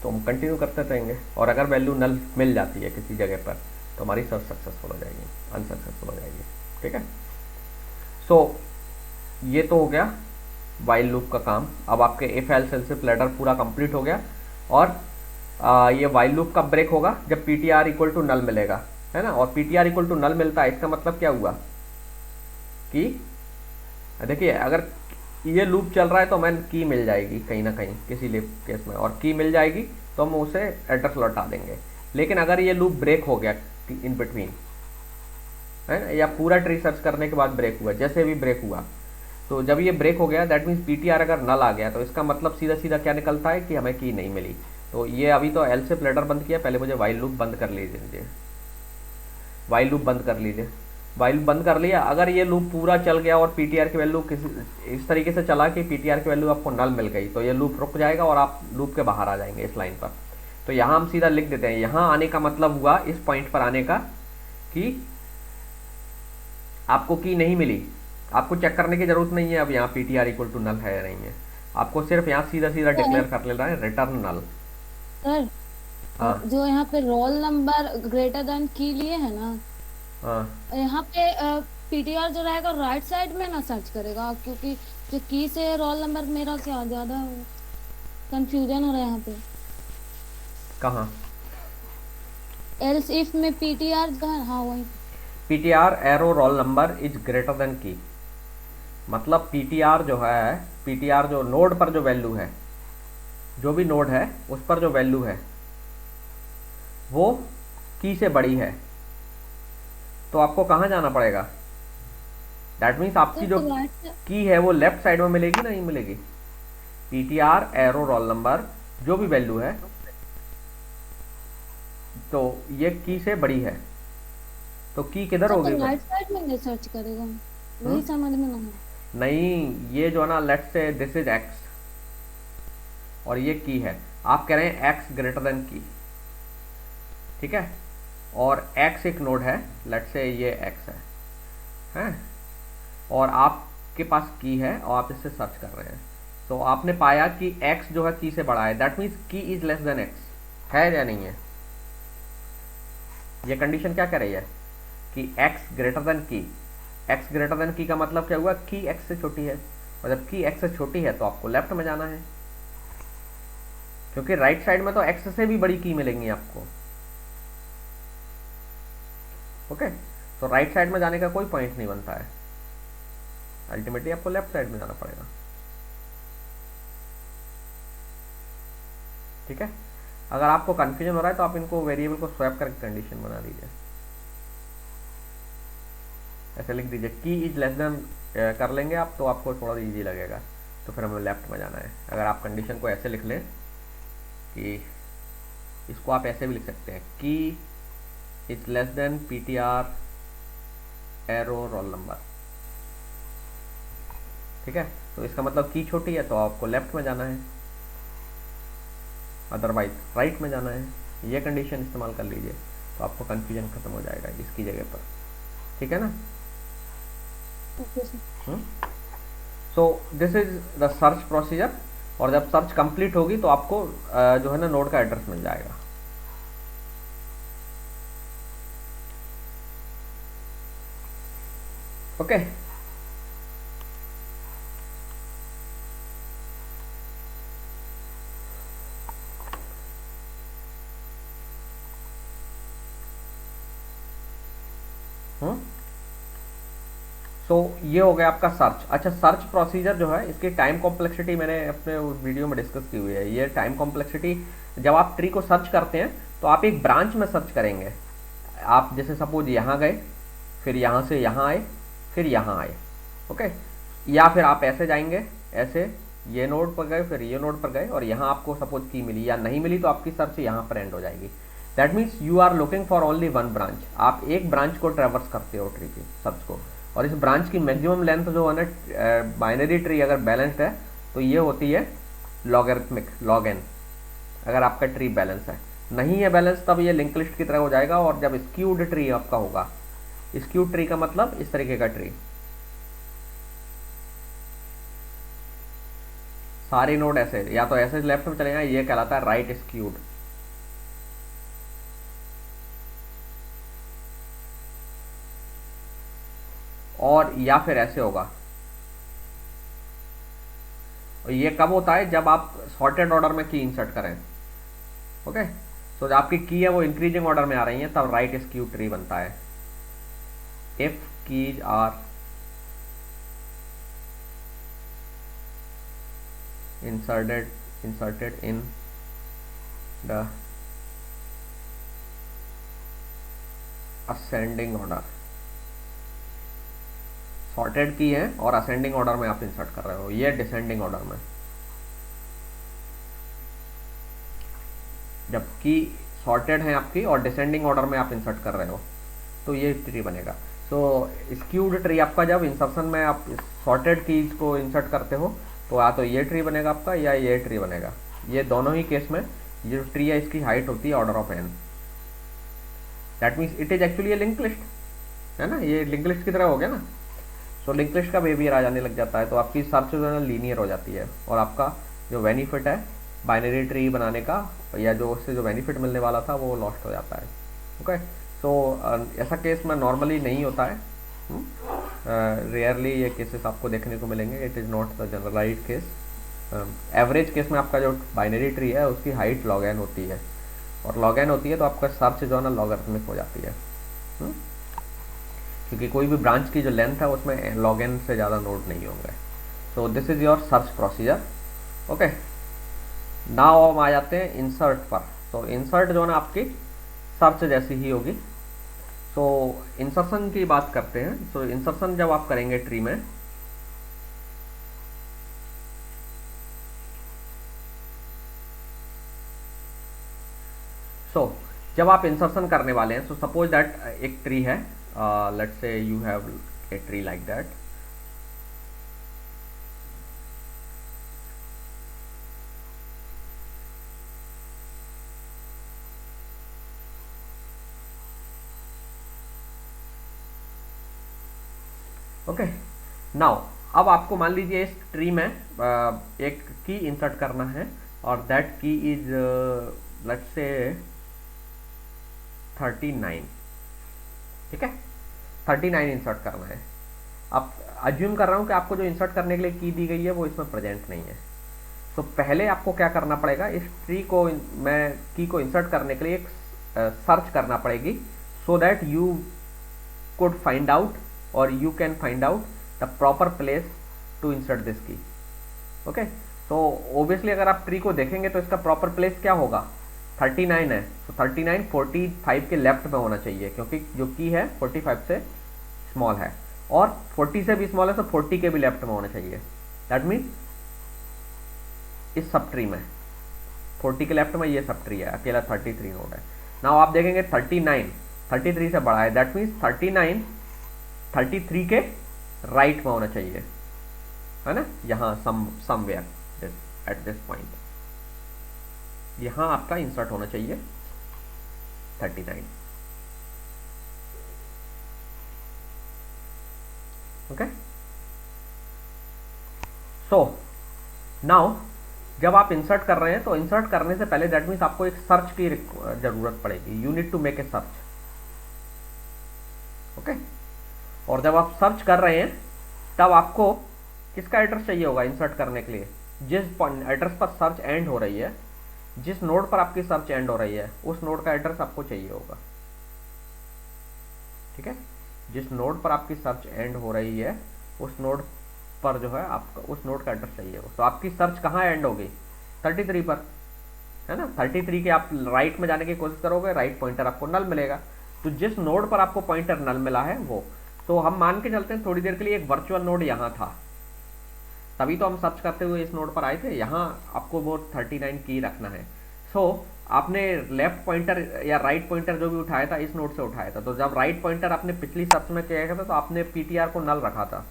तो हम कंटिन्यू करते रहेंगे, और अगर वैल्यू नल मिल जाती है किसी जगह पर तो हमारी सर्च सक्सेसफुल हो जाएगी, अनसक्सेसफुल हो जाएगी। ठीक है। सो ये तो हो गया वाइल लूप का काम। अब आपके इफ एल्स एल्सिफ लैडर पूरा कंप्लीट हो गया, और ये वाइल लूप कब ब्रेक होगा, जब P T R equal to null मिलेगा, है ना। और P T R equal to null मिलता है, इसका मतलब क्या हुआ कि देखिए अगर ये लूप चल रहा है तो हमें की मिल जाएगी कहीं ना कहीं किसी केस में, और की मिल जाएगी तो हम उसे एड्रेस लौटा देंगे। लेकिन अगर ये लूप ब्रेक हो गया इन बिटवीन, है ना, या पूरा ट्री सर्च करने के बाद ब्रेक हुआ, जैसे भी ब्रेक हुआ, तो जब ये ब्रेक हो गया that means P T are अगर नल आ गया, तो इसका मतलब सीधा सीधा क्या निकलता है कि हमें की नहीं मिली। तो ये अभी तो एल से प्लेटर बंद किया, पहले मुझे वाइल लूप बंद कर लीजिए, वाइल लूप बंद कर लीजिए। वाइल बंद कर लिया, अगर ये लूप पूरा चल गया और पीटीआर की वैल्यू किसी इस तरीके से चला कि पीटीआर की वैल्यू आपको नल मिल गई, तो ये लूप रुक जाएगा और आप लूप के बाहर आ जाएंगे इस लाइन पर। तो यहाँ हम सीधा लिख देते हैं, यहाँ आने का मतलब हुआ इस पॉइंट पर आने का कि आपको की नहीं मिली, आपको चेक करने की जरूरत नहीं है अब यहाँ P T R equal to null है या नहीं है, आपको सिर्फ यहाँ सीधा सीधा डिक्लेयर कर लेना है रिटर्न नल। सर हाँ जो यहाँ पे रोल नंबर ग्रेटर देन की लिए है ना, हाँ यहाँ पे पीटीआर जो रहेगा राइट साइड में ना सर्च करेगा, क्योंकि जो की से रोल नंबर मेरा क्या ज्यादा कंफ्यूजन हो रहा है यहाँ पे। कहाँ एल्स इफ में पीटीआर जो है, हाँ वही। P T are arrow roll number is greater than की, मतलब पी टी आर जो है, पी टी आर जो नोड पर जो वैल्यू है, जो भी नोड है उस पर जो वैल्यू है वो की से बड़ी है, तो आपको कहाँ जाना पड़ेगा, दैट मीन्स आपकी सर जो तो राइट की है वो लेफ्ट साइड में मिलेगी, नहीं मिलेगी। P T are arrow roll number जो भी वैल्यू है, तो ये की से बड़ी है, तो की किधर सर होगी तो फिर? राइट साइड में सर्च करेगा, वही समझ में ना है। नहीं, ये जो है ना, लेट से दिस इज एक्स और ये की है, आप कह रहे हैं एक्स ग्रेटर देन की, ठीक है, और एक्स एक नोड है, लेट से ये एक्स है, और आपके पास की है और आप इससे सर्च कर रहे हैं, तो आपने पाया कि x जो है की से बड़ा है, that means key is less than x, है या नहीं है? ये कंडीशन क्या कह रही है कि x ग्रेटर देन की, x ग्रेटर देन की का मतलब क्या हुआ, की x से छोटी है, और जब की x से छोटी है तो आपको लेफ्ट में जाना है, क्योंकि राइट साइड में तो x से भी बड़ी की मिलेंगी आपको। ओके, तो राइट साइड में जाने का कोई पॉइंट नहीं बनता है, अल्टीमेटली आपको लेफ्ट साइड में जाना पड़ेगा, ठीक है। अगर आपको कंफ्यूजन हो रहा है तो आप इनको वेरिएबल को स्वैप करके कंडीशन बना दीजिए, ऐसे लिख दीजिए की इज लेस देन कर लेंगे आप, तो आपको थोड़ा इजी लगेगा, तो फिर हमें लेफ्ट में जाना है। अगर आप कंडीशन को ऐसे लिख लें कि इसको आप ऐसे भी लिख सकते हैं, की is less than P T are arrow roll number, ठीक है, तो इसका मतलब की छोटी है तो आपको लेफ्ट में जाना है, अदरवाइज राइट में जाना है। ये कंडीशन इस्तेमाल कर लीजिए तो आपको कंफ्यूजन खत्म हो जाएगा इसकी जगह पर, ठीक है ना। Okay sir. So this is the search procedure, और जब सर्च कंप्लीट होगी तो आपको जो है ना नोड का एड्रेस मिल जाएगा। ओके सो ये हो गया आपका सर्च। अच्छा, सर्च प्रोसीजर जो है इसकी टाइम कॉम्प्लेक्सिटी मैंने अपने वीडियो में डिस्कस की हुई है। ये टाइम कॉम्प्लेक्सिटी, जब आप ट्री को सर्च करते हैं तो आप एक ब्रांच में सर्च करेंगे, आप जैसे सपोज यहाँ गए, फिर यहाँ से यहाँ आए, फिर यहाँ आए, ओके, या फिर आप ऐसे जाएंगे, ऐसे ये नोड पर गए, फिर ये नोड पर गए, और यहाँ आपको सपोज की मिली या नहीं मिली तो आपकी सर्च यहाँ पर एंड हो जाएगी। That means you are looking for only one branch, आप एक ब्रांच को ट्रेवर्स करते हो ट्री की सर्च को, और इस ब्रांच की मैक्सिमम लेंथ जो है ना, बाइनरी ट्री अगर बैलेंस्ड है तो ये होती है लॉगरिथमिक log n, अगर आपका ट्री बैलेंस है। नहीं है बैलेंस तब ये लिंक लिस्ट की तरह हो जाएगा, और जब स्क्यूड ट्री आपका होगा, स्क्यूड ट्री का मतलब इस तरीके का ट्री, सारे नोड ऐसे या तो ऐसे लेफ्ट में चले जाए, ये कहलाता है राइट स्क्यूड। और या फिर ऐसे होगा, और ये कब होता है, जब आप सॉर्टेड ऑर्डर में की इंसर्ट करें। ओके, सो जो आपकी की है वो इंक्रीजिंग ऑर्डर में आ रही है, तब राइट स्क्यू ट्री बनता है। If keys are inserted in the ascending order, sorted key है और असेंडिंग ऑर्डर में आप इंसर्ट कर रहे हो, ये डिसेंडिंग ऑर्डर में। जबकि सॉर्टेड है आपकी और डिसेंडिंग ऑर्डर में आप इंसर्ट कर रहे हो, तो ये ट्री बनेगा। तो स्क्यूड ट्री आपका जब इंसर्शन में आप सॉर्टेड कीज को इंसर्ट करते हो तो या तो ये ट्री बनेगा आपका या ये ट्री बनेगा। ये दोनों ही केस में ये जो ट्री है इसकी हाइट होती है order of n। That means it is actually A link list, है ना, ये लिंक लिस्ट की तरह हो गया ना। सो लिंक लिस्ट का बिहेवियर आ जाने लग जाता है, तो आपकी सर्च जो है ना लीनियर हो जाती है, और आपका जो बेनिफिट है बाइनरी ट्री बनाने का या जो उससे जो बेनिफिट मिलने वाला था वो लॉस्ट हो जाता है। ओके, सो ऐसा केस में नॉर्मली नहीं होता है, रेयरली ये केसेस आपको देखने को मिलेंगे। It is not the generalise case. Average case में आपका जो बाइनरी ट्री है उसकी हाइट log n होती है, और log n होती है तो आपका सर्च जो है ना लॉगरिथमिक हो जाती है, क्योंकि कोई भी ब्रांच की जो लेंथ है उसमें log n से ज़्यादा नोड नहीं होंगे। So this is your search procedure. Okay, now हम आ जाते हैं इंसर्ट पर। तो इंसर्ट जो है ना आपकी सर्च जैसी ही होगी। सो इंसर्शन की बात करते हैं। सो इंसर्शन जब आप करेंगे ट्री में, जब आप इंसर्शन करने वाले हैं, सो सपोज दैट एक ट्री है, let's say you have a tree like that. Okay, now अब आपको मान लीजिए इस ट्री में एक की इंसर्ट करना है, और दैट की इज लेट्स से 39। ठीक है, 39 इंसर्ट करना है। अब अज्यूम कर रहा हूँ कि आपको जो इंसर्ट करने के लिए की दी गई है वो इसमें प्रेजेंट नहीं है। तो पहले आपको क्या करना पड़ेगा, इस ट्री को मैं की को इंसर्ट करने के लिए एक सर्च करना पड़ेगी, so that you could find out और you can find out the proper place to insert this key। Okay, तो obviously अगर आप ट्री को देखेंगे तो इसका प्रॉपर प्लेस क्या होगा, 39 है, तो 39 45 के लेफ्ट में होना चाहिए, क्योंकि जो की है 45 से स्मॉल है, और 40 से भी स्मॉल है, तो 40 के भी लेफ्ट में होना चाहिए। दैट मीन्स इस सब ट्री में 40 के लेफ्ट में ये सब ट्री है, अकेला 33 नोड है। नाउ आप देखेंगे 39 33 से बड़ा है, दैट मीन्स 39 33 के राइट में होना चाहिए, है ना, यहाँ समवेयर एट दिस पॉइंट, यहाँ आपका इंसर्ट होना चाहिए 39। ओके, सो नाउ जब आप इंसर्ट कर रहे हैं तो इंसर्ट करने से पहले दैट मीन्स आपको एक सर्च की जरूरत पड़ेगी, you need to make a search. Okay, और जब आप सर्च कर रहे हैं तब आपको किसका एड्रेस चाहिए होगा इंसर्ट करने के लिए, जिस एड्रेस पर सर्च एंड हो रही है, जिस नोड पर आपकी सर्च एंड हो रही है उस नोड का एड्रेस आपको चाहिए होगा। ठीक है, जिस नोड पर आपकी सर्च एंड हो रही है उस नोड पर जो है आपका उस नोड का एड्रेस चाहिए होगा। तो आपकी सर्च कहाँ एंड होगी, 33 पर, है ना। 33 के आप राइट में जाने की कोशिश करोगे, राइट पॉइंटर आपको नल मिलेगा। तो जिस नोड पर आपको पॉइंटर नल मिला है वो, तो हम मान के चलते हैं थोड़ी देर के लिए एक वर्चुअल नोड यहाँ था, तभी तो हम सर्च करते हुए इस नोड पर आए थे। यहाँ आपको वो 39 की रखना है। सो आपने लेफ्ट पॉइंटर या राइट पॉइंटर जो भी उठाया था इस नोड से उठाया था, तो जब राइट पॉइंटर आपने पिछली सर्च में किया था तो आपने पीटीआर को नल रखा था।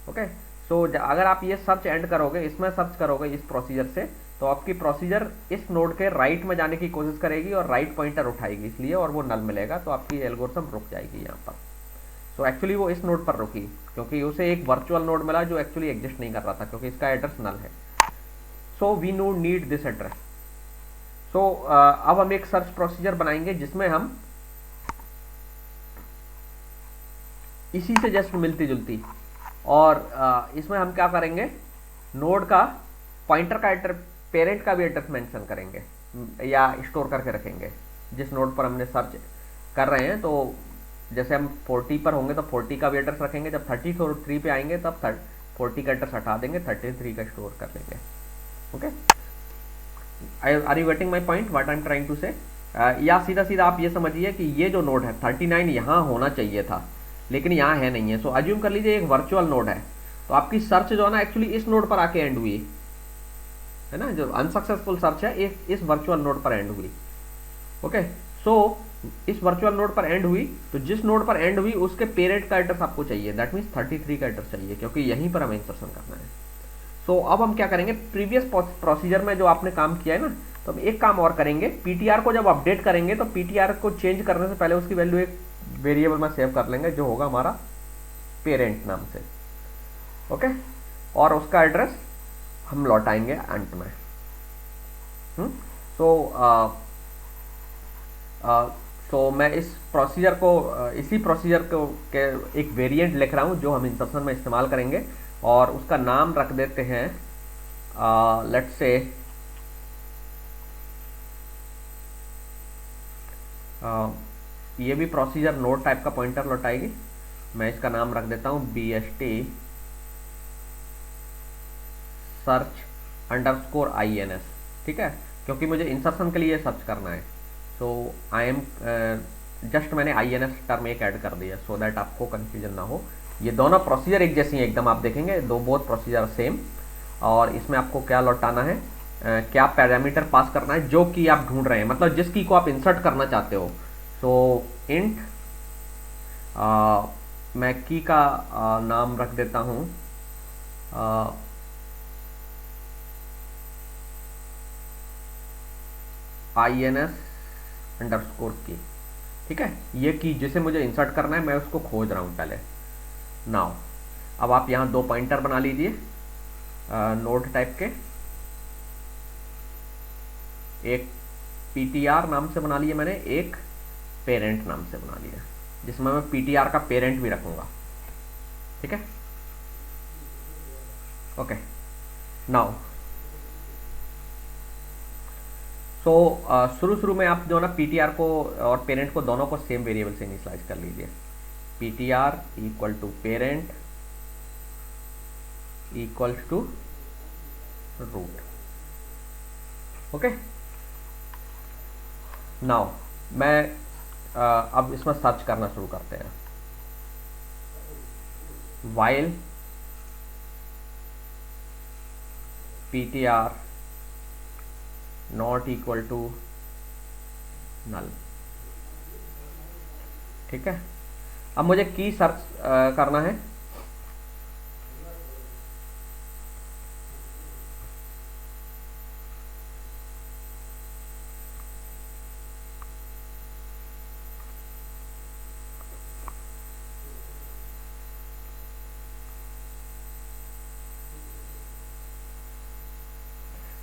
ओके, सो अगर आप ये सर्च एंड करोगे, इसमें सर्च करोगे इस प्रोसीजर से, तो आपकी प्रोसीजर इस नोड के राइट में जाने की कोशिश करेगी और राइट पॉइंटर उठाएगी इसलिए, और वो नल मिलेगा, तो आपकी एल्गोरिथम रुक जाएगी यहाँ पर। सो एक्चुअली वो इस नोड पर रुकी क्योंकि उसे एक वर्चुअल नोड मिला जो एक्चुअली एग्जिस्ट नहीं कर रहा था, क्योंकि इसका एड्रेस नल है। So we need this address. So अब हम एक सर्च प्रोसीजर बनाएंगे जिसमें हम इसी से जस्ट मिलती जुलती, और इसमें हम क्या करेंगे, नोड का पॉइंटर का एड्रेस, पेरेंट का भी एड्रेस मेंशन करेंगे या स्टोर करके रखेंगे जिस नोड पर हमने सर्च कर रहे हैं। तो जैसे हम 40 पर होंगे तो 40 का भी एड्रेस रखेंगे, जब 33 पे आएंगे तब 40 का एड्रेस हटा देंगे, 33 का स्टोर कर लेंगे। Okay, are you getting my point what I am trying to say? या सीधा सीधा आप ये समझिए कि ये जो नोड है 39 यहाँ होना चाहिए था लेकिन यहाँ है नहीं है। सो अज्यूम कर लीजिए एक वर्चुअल नोड है, तो आपकी सर्च जो है ना एक्चुअली इस नोड पर आके एंड हुई है ना, जो अनसक्सेसफुल सर्च है इस वर्चुअल नोड पर एंड हुई। ओके, सो इस वर्चुअल नोड पर एंड हुई, तो जिस नोड पर एंड हुई उसके पेरेंट का एड्रेस आपको चाहिए, दैट मीन्स 33 का एड्रेस चाहिए क्योंकि यहीं पर हमें इंसर्शन करना है। सो अब हम क्या करेंगे, प्रीवियस प्रोसीजर में जो आपने काम किया है ना, तो हम एक काम और करेंगे, पीटीआर को जब अपडेट करेंगे तो पीटीआर को चेंज करने से पहले उसकी वैल्यू एक वेरिएबल में सेव कर लेंगे जो होगा हमारा पेरेंट नाम से। ओके, और उसका एड्रेस हम लौटाएंगे अंत में। सो मैं इस प्रोसीजर को इसी प्रोसीजर को के एक वेरिएंट लिख रहा हूँ जो हम इंसर्शन में इस्तेमाल करेंगे और उसका नाम रख देते हैं लेट्स से ये भी प्रोसीजर नोड टाइप का पॉइंटर लौटाएगी। मैं इसका नाम रख देता हूँ BST सर्च अंडरस्कोर INS, ठीक है, क्योंकि मुझे इंसर्शन के लिए सर्च करना है। सो आई एम जस्ट मैंने INS टर्म एक ऐड कर दिया सो दैट आपको कंफ्यूजन ना हो। ये दोनों प्रोसीजर एक जैसी हैं एकदम, आप देखेंगे बोथ प्रोसीजर सेम। और इसमें आपको क्या लौटाना है, क्या पैरामीटर पास करना है जो की आप ढूंढ रहे हैं, मतलब जिस की को आप इंसर्ट करना चाहते हो। सो इंट मैं की का नाम रख देता हूँ INS अंडरस्कोर की, ठीक है। ये की जिसे मुझे इंसर्ट करना है मैं उसको खोज रहा हूँ पहले। नाउ अब आप यहाँ दो पॉइंटर बना लीजिए नोड टाइप के, एक PTR नाम से बना लिया मैंने, एक पेरेंट नाम से बना लिया जिसमें मैं PTR का पेरेंट भी रखूंगा, ठीक है। ओके, नाउ सो शुरू में आप जो ना PTR को और पेरेंट को दोनों को सेम वेरिएबल से इनिशियलाइज कर लीजिए। PTR equal to parent equal to root. Okay, now मैं अब इसमें सर्च करना शुरू करते हैं। While PTR not equal to null, ठीक है। अब मुझे की सर्च करना है।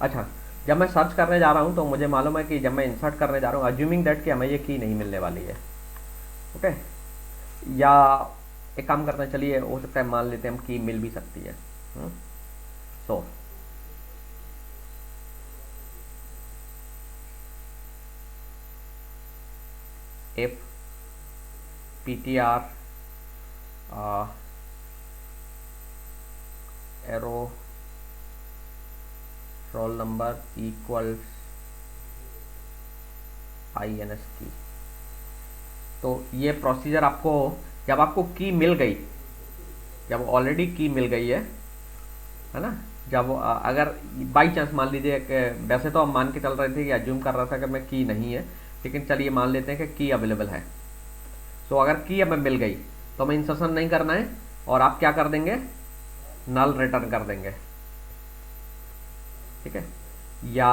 अच्छा, जब मैं सर्च करने जा रहा हूं तो मुझे मालूम है कि जब मैं इंसर्ट करने जा रहा हूं अज्यूमिंग दैट कि हमें ये की नहीं मिलने वाली है। ओके, या एक काम करते हैं, चलिए हो सकता है मान लेते हैं हम की मिल भी सकती है। So if PTR arrow roll number equals INS की, तो ये प्रोसीजर आपको जब आपको की मिल गई, जब ऑलरेडी की मिल गई है ना, जब अगर बाई चांस मान लीजिए कि वैसे तो हम मान के चल रहे थे कि अज्यूम कर रहा था कि मैं की नहीं है, लेकिन चलिए मान लेते हैं कि की अवेलेबल है। सो अगर की हमें मिल गई तो हमें इंसर्शन नहीं करना है और आप क्या कर देंगे, नल रिटर्न कर देंगे, ठीक है। या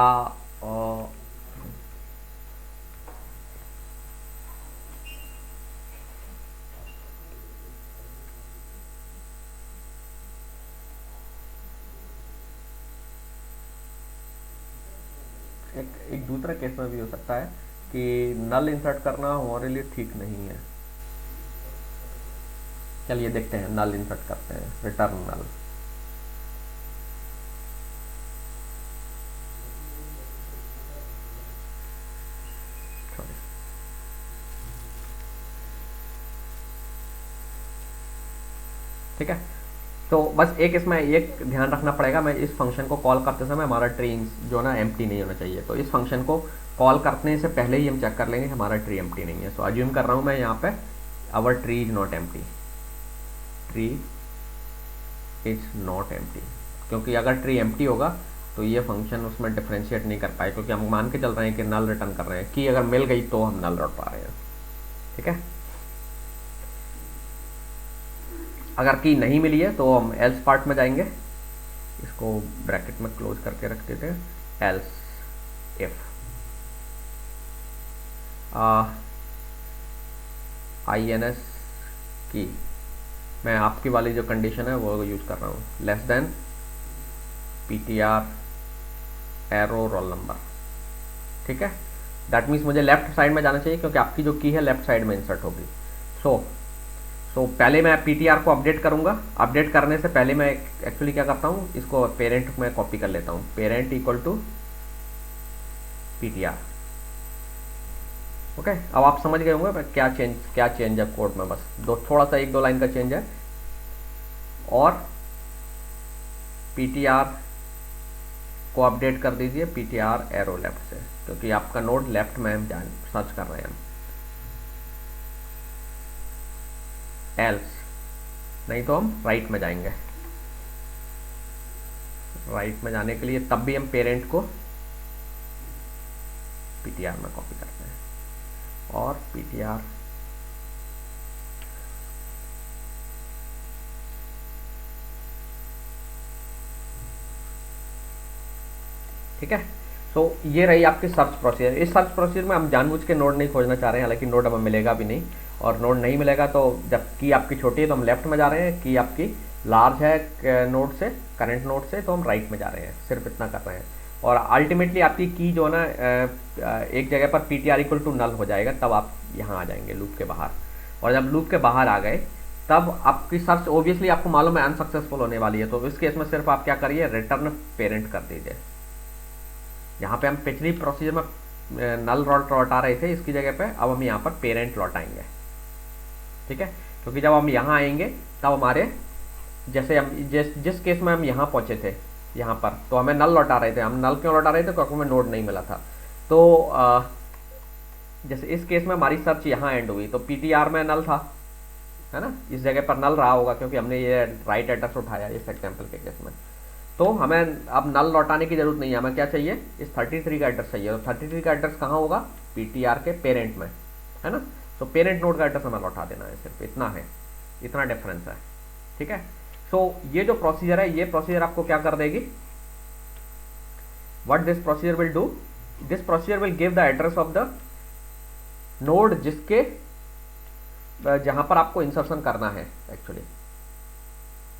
एक दूसरा केस में भी हो सकता है कि नल इंसर्ट करना हमारे लिए ठीक नहीं है। चलिए देखते हैं, नल इंसर्ट करते हैं, रिटर्न नल। ठीक है। तो बस एक इसमें एक ध्यान रखना पड़ेगा, मैं इस फंक्शन को कॉल करते समय हमारा ट्री जो ना एम्प्टी नहीं होना चाहिए। तो इस फंक्शन को कॉल करने से पहले ही हम चेक कर लेंगे कि हमारा ट्री एम्प्टी नहीं है। सो अज्यूम कर रहा हूँ मैं यहाँ पे our tree is not empty, tree is not empty, क्योंकि अगर ट्री एम्प्टी होगा तो ये फंक्शन उसमें डिफ्रेंशिएट नहीं कर पाए, क्योंकि हम मान के चल रहे हैं कि नल रिटर्न कर रहे हैं। की अगर मिल गई तो हम नल लौट पा रहे हैं, ठीक है। अगर की नहीं मिली है तो हम एल्स पार्ट में जाएंगे, इसको ब्रैकेट में क्लोज करके रख देते हैं, एल्स इफ INS की मैं आपकी वाली जो कंडीशन है वो यूज कर रहा हूँ, less than PTR arrow roll number, ठीक है। दैट मीन्स मुझे लेफ्ट साइड में जाना चाहिए क्योंकि आपकी जो की है लेफ्ट साइड में इंसर्ट होगी। सो पहले मैं PTR को अपडेट करूंगा। अपडेट करने से पहले मैं एक्चुअली क्या करता हूँ, इसको पेरेंट में कॉपी कर लेता हूँ, parent equal to PTR। Okay, अब आप समझ गए होंगे क्या चेंज है कोड में, बस थोड़ा सा 1-2 लाइन का चेंज है। और PTR को अपडेट कर दीजिए PTR एरो लेफ्ट से, क्योंकि आपका नोड लेफ्ट में हम सर्च कर रहे हैं। एल्स नहीं तो हम राइट में जाएंगे। राइट में जाने के लिए तब भी हम पेरेंट को PTR में कॉपी करते हैं और PTR ठीक है। तो ये रही आपकी सर्च प्रोसीजर। इस सर्च प्रोसीजर में हम जानबूझ के नोड नहीं खोजना चाह रहे हैं, हालांकि नोड हमें मिलेगा भी नहीं, और नोड नहीं मिलेगा तो जब की आपकी छोटी है तो हम लेफ्ट में जा रहे हैं, की आपकी लार्ज है नोड से, करंट नोड से, तो हम राइट में जा रहे हैं, सिर्फ इतना कर रहे हैं। और अल्टीमेटली आपकी की जो है ना एक जगह पर PTR इक्वल टू नल हो जाएगा, तब आप यहाँ आ जाएंगे लूप के बाहर। और जब लूप के बाहर आ गए तब आपकी सर्च ओबियसली आपको मालूम है अनसक्सेसफुल होने वाली है, तो इस केस में सिर्फ आप क्या करिए, रिटर्न पेरेंट कर दीजिए। यहाँ पे हम पिछली प्रोसीजर में नल लौटा रहे थे, इसकी जगह पे अब हम यहाँ पर पेरेंट लौटाएंगे, ठीक है। क्योंकि जब हम यहाँ आएंगे तब हमारे जैसे हम जिस केस में हम यहाँ पहुँचे थे यहाँ पर, तो हमें नल लौटा रहे थे। हम नल क्यों लौटा रहे थे, क्योंकि हमें नोड नहीं मिला था। तो जैसे इस केस में हमारी सर्च यहाँ एंड हुई तो PTR में नल था, है ना, इस जगह पर नल रहा होगा क्योंकि हमने ये राइट एड्रेस उठाया इस एग्जाम्पल के केस में। तो हमें अब नल लौटाने की जरूरत नहीं है, हमें क्या चाहिए, इस 33 का एड्रेस चाहिए। तो 33 का एड्रेस कहाँ होगा, PTR के पेरेंट में, है ना। तो पेरेंट नोड का एड्रेस हमें लौटा देना है, सिर्फ इतना है, इतना डिफरेंस है, ठीक है। सो ये जो प्रोसीजर है, ये प्रोसीजर आपको क्या कर देगी, what this procedure will do, this procedure will give the address of the node जिसके जहां पर आपको इंसर्शन करना है एक्चुअली,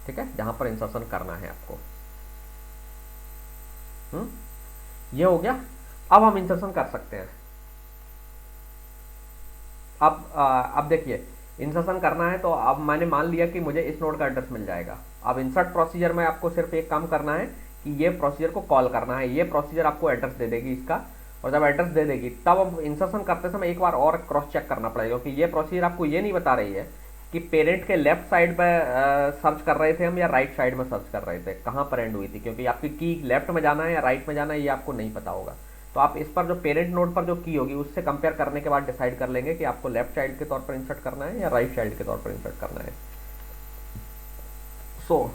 ठीक है, जहां पर इंसर्शन करना है आपको। ये हो गया। अब हम इंसर्शन कर सकते हैं। अब देखिए, इंसर्शन करना है तो अब मैंने मान लिया कि मुझे इस नोड का एड्रेस मिल जाएगा। अब इंसर्ट प्रोसीजर में आपको सिर्फ एक काम करना है कि ये प्रोसीजर को कॉल करना है, ये प्रोसीजर आपको एड्रेस दे देगी इसका, और जब एड्रेस दे देगी तब हम इंसर्शन करते समय एक बार और क्रॉस चेक करना पड़ेगा, क्योंकि ये प्रोसीजर आपको ये नहीं बता रही है कि पेरेंट के लेफ्ट साइड पर सर्च कर रहे थे हम या राइट साइड में सर्च कर रहे थे, कहाँ पर एंड हुई थी, क्योंकि आपकी की लेफ्ट में जाना है या राइट में जाना है ये आपको नहीं पता होगा। तो आप इस पर जो पेरेंट नोड पर जो की होगी उससे कंपेयर करने के बाद डिसाइड कर लेंगे कि आपको लेफ्ट चाइल्ड के तौर पर इंसर्ट करना है या राइट चाइल्ड के तौर पर इंसर्ट करना है। सो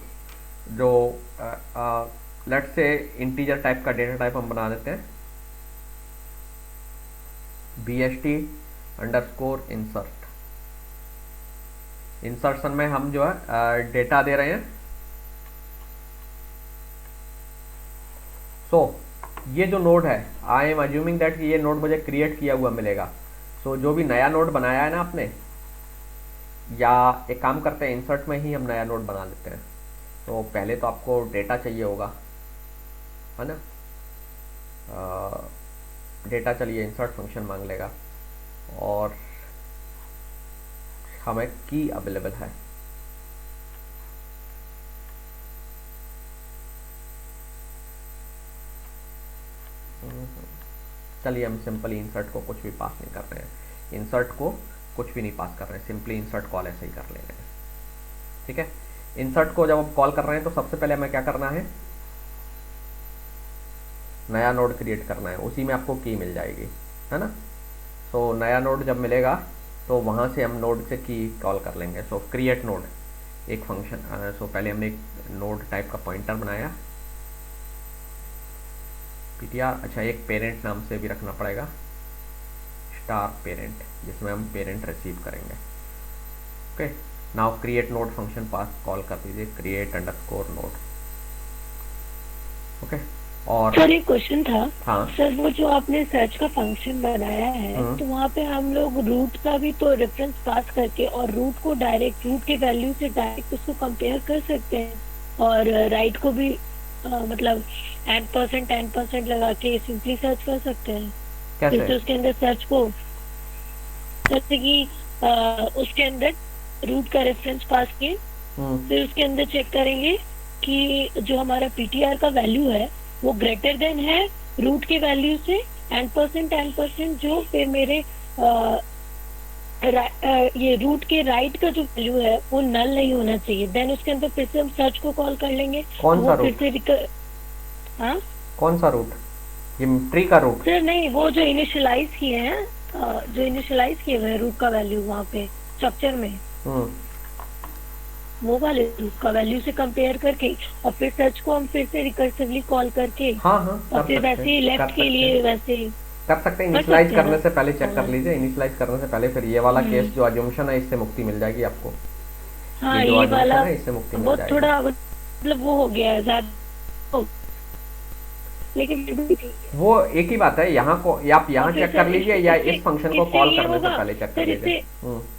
जो लेट्स से इंटीजर टाइप का डेटा टाइप हम बना देते हैं, BST _insert। इंसर्शन में हम जो है डेटा दे रहे हैं। सो ये जो नोड है, आई एम अज्यूमिंग दैट ये नोड मुझे क्रिएट किया हुआ मिलेगा। सो जो भी नया नोड बनाया है ना आपने, या एक काम करते हैं इंसर्ट में ही हम नया नोड बना लेते हैं। तो पहले तो आपको डेटा चाहिए होगा, है ना। डेटा चलिए इंसर्ट फंक्शन मांग लेगा, और हमें की अवेलेबल है। चलिए हम सिंपली इंसर्ट को कुछ भी पास नहीं कर रहे हैं, इंसर्ट को कुछ भी नहीं पास कर रहे हैं, सिंपली इंसर्ट कॉल ऐसे ही कर ले रहे हैं, ठीक है। इंसर्ट को जब आप कॉल कर रहे हैं तो सबसे पहले हमें क्या करना है, नया नोड क्रिएट करना है, उसी में आपको की मिल जाएगी, है ना। सो नया नोड जब मिलेगा तो वहाँ से हम नोड से की कॉल कर लेंगे। सो क्रिएट नोड एक फंक्शन, सो पहले हमने एक नोड टाइप का पॉइंटर बनाया पीटीआर। अच्छा, एक पेरेंट नाम से भी रखना पड़ेगा, स्टार पेरेंट, जिसमें हम पेरेंट रिसीव करेंगे। Okay, now create node function pass call कर दीजिए, क्रिएट अंडरस्कोर नोड। ओके, और सर एक क्वेश्चन था। हाँ सर वो जो आपने सर्च का फंक्शन बनाया है तो वहाँ पे हम लोग रूट का भी तो रेफरेंस पास करके और रूट को डायरेक्ट रूट के वैल्यू से डायरेक्ट उसको कंपेयर कर सकते हैं, और राइट को भी मतलब n% लगा के सिंपली सर्च कर सकते हैं। कैसे? जैसे उसके अंदर सर्च को, जैसे कि उसके अंदर रूट का रेफरेंस पास किए, फिर उसके अंदर चेक करेंगे कि जो हमारा पीटीआर का वैल्यू है वो ग्रेटर देन है रूट के वैल्यू से n% जो फिर मेरे ये रूट के राइट का जो वैल्यू है वो नल नहीं होना चाहिए। देन उसके अंदर फिर से हम सर्च को कॉल कर लेंगे। कौन सा वो रूट? फिर से हाँ कौन सा रूट? ये ट्री का रूट? सर नहीं, वो जो इनिशियलाइज किए हैं, जो इनिशियलाइज किए हुए रूट का वैल्यू वहाँ पे स्ट्रक्चर में, वो वाले रूट का वैल्यू से कंपेयर करके और फिर सर्च को हम फिर से रिकर्सिवली कॉल करके हाँ हाँ और फिर वैसे ही लेफ्ट के लिए वैसे कर सकते हैं। इनिशियलाइज सकते हैं करने से पहले चेक कर हाँ। लीजिए, इनिशियलाइज करने से पहले फिर ये वाला केस जो अजम्पशन है इससे मुक्ति मिल जाएगी आपको। हाँ, जो ये assumption वाला है इससे मुक्ति मिल बहुत जाएगी। थोड़ा मतलब वो हो गया है ज्यादा, लेकिन फिर भी ठीक है। वो एक ही बात है, यहाँ को या आप यहाँ और फिर चेक कर सर लीजिए या इससे- इस फंक्शन को इससे कॉल ये करने से होगा, पहले चेक कर सर लीजिए। इससे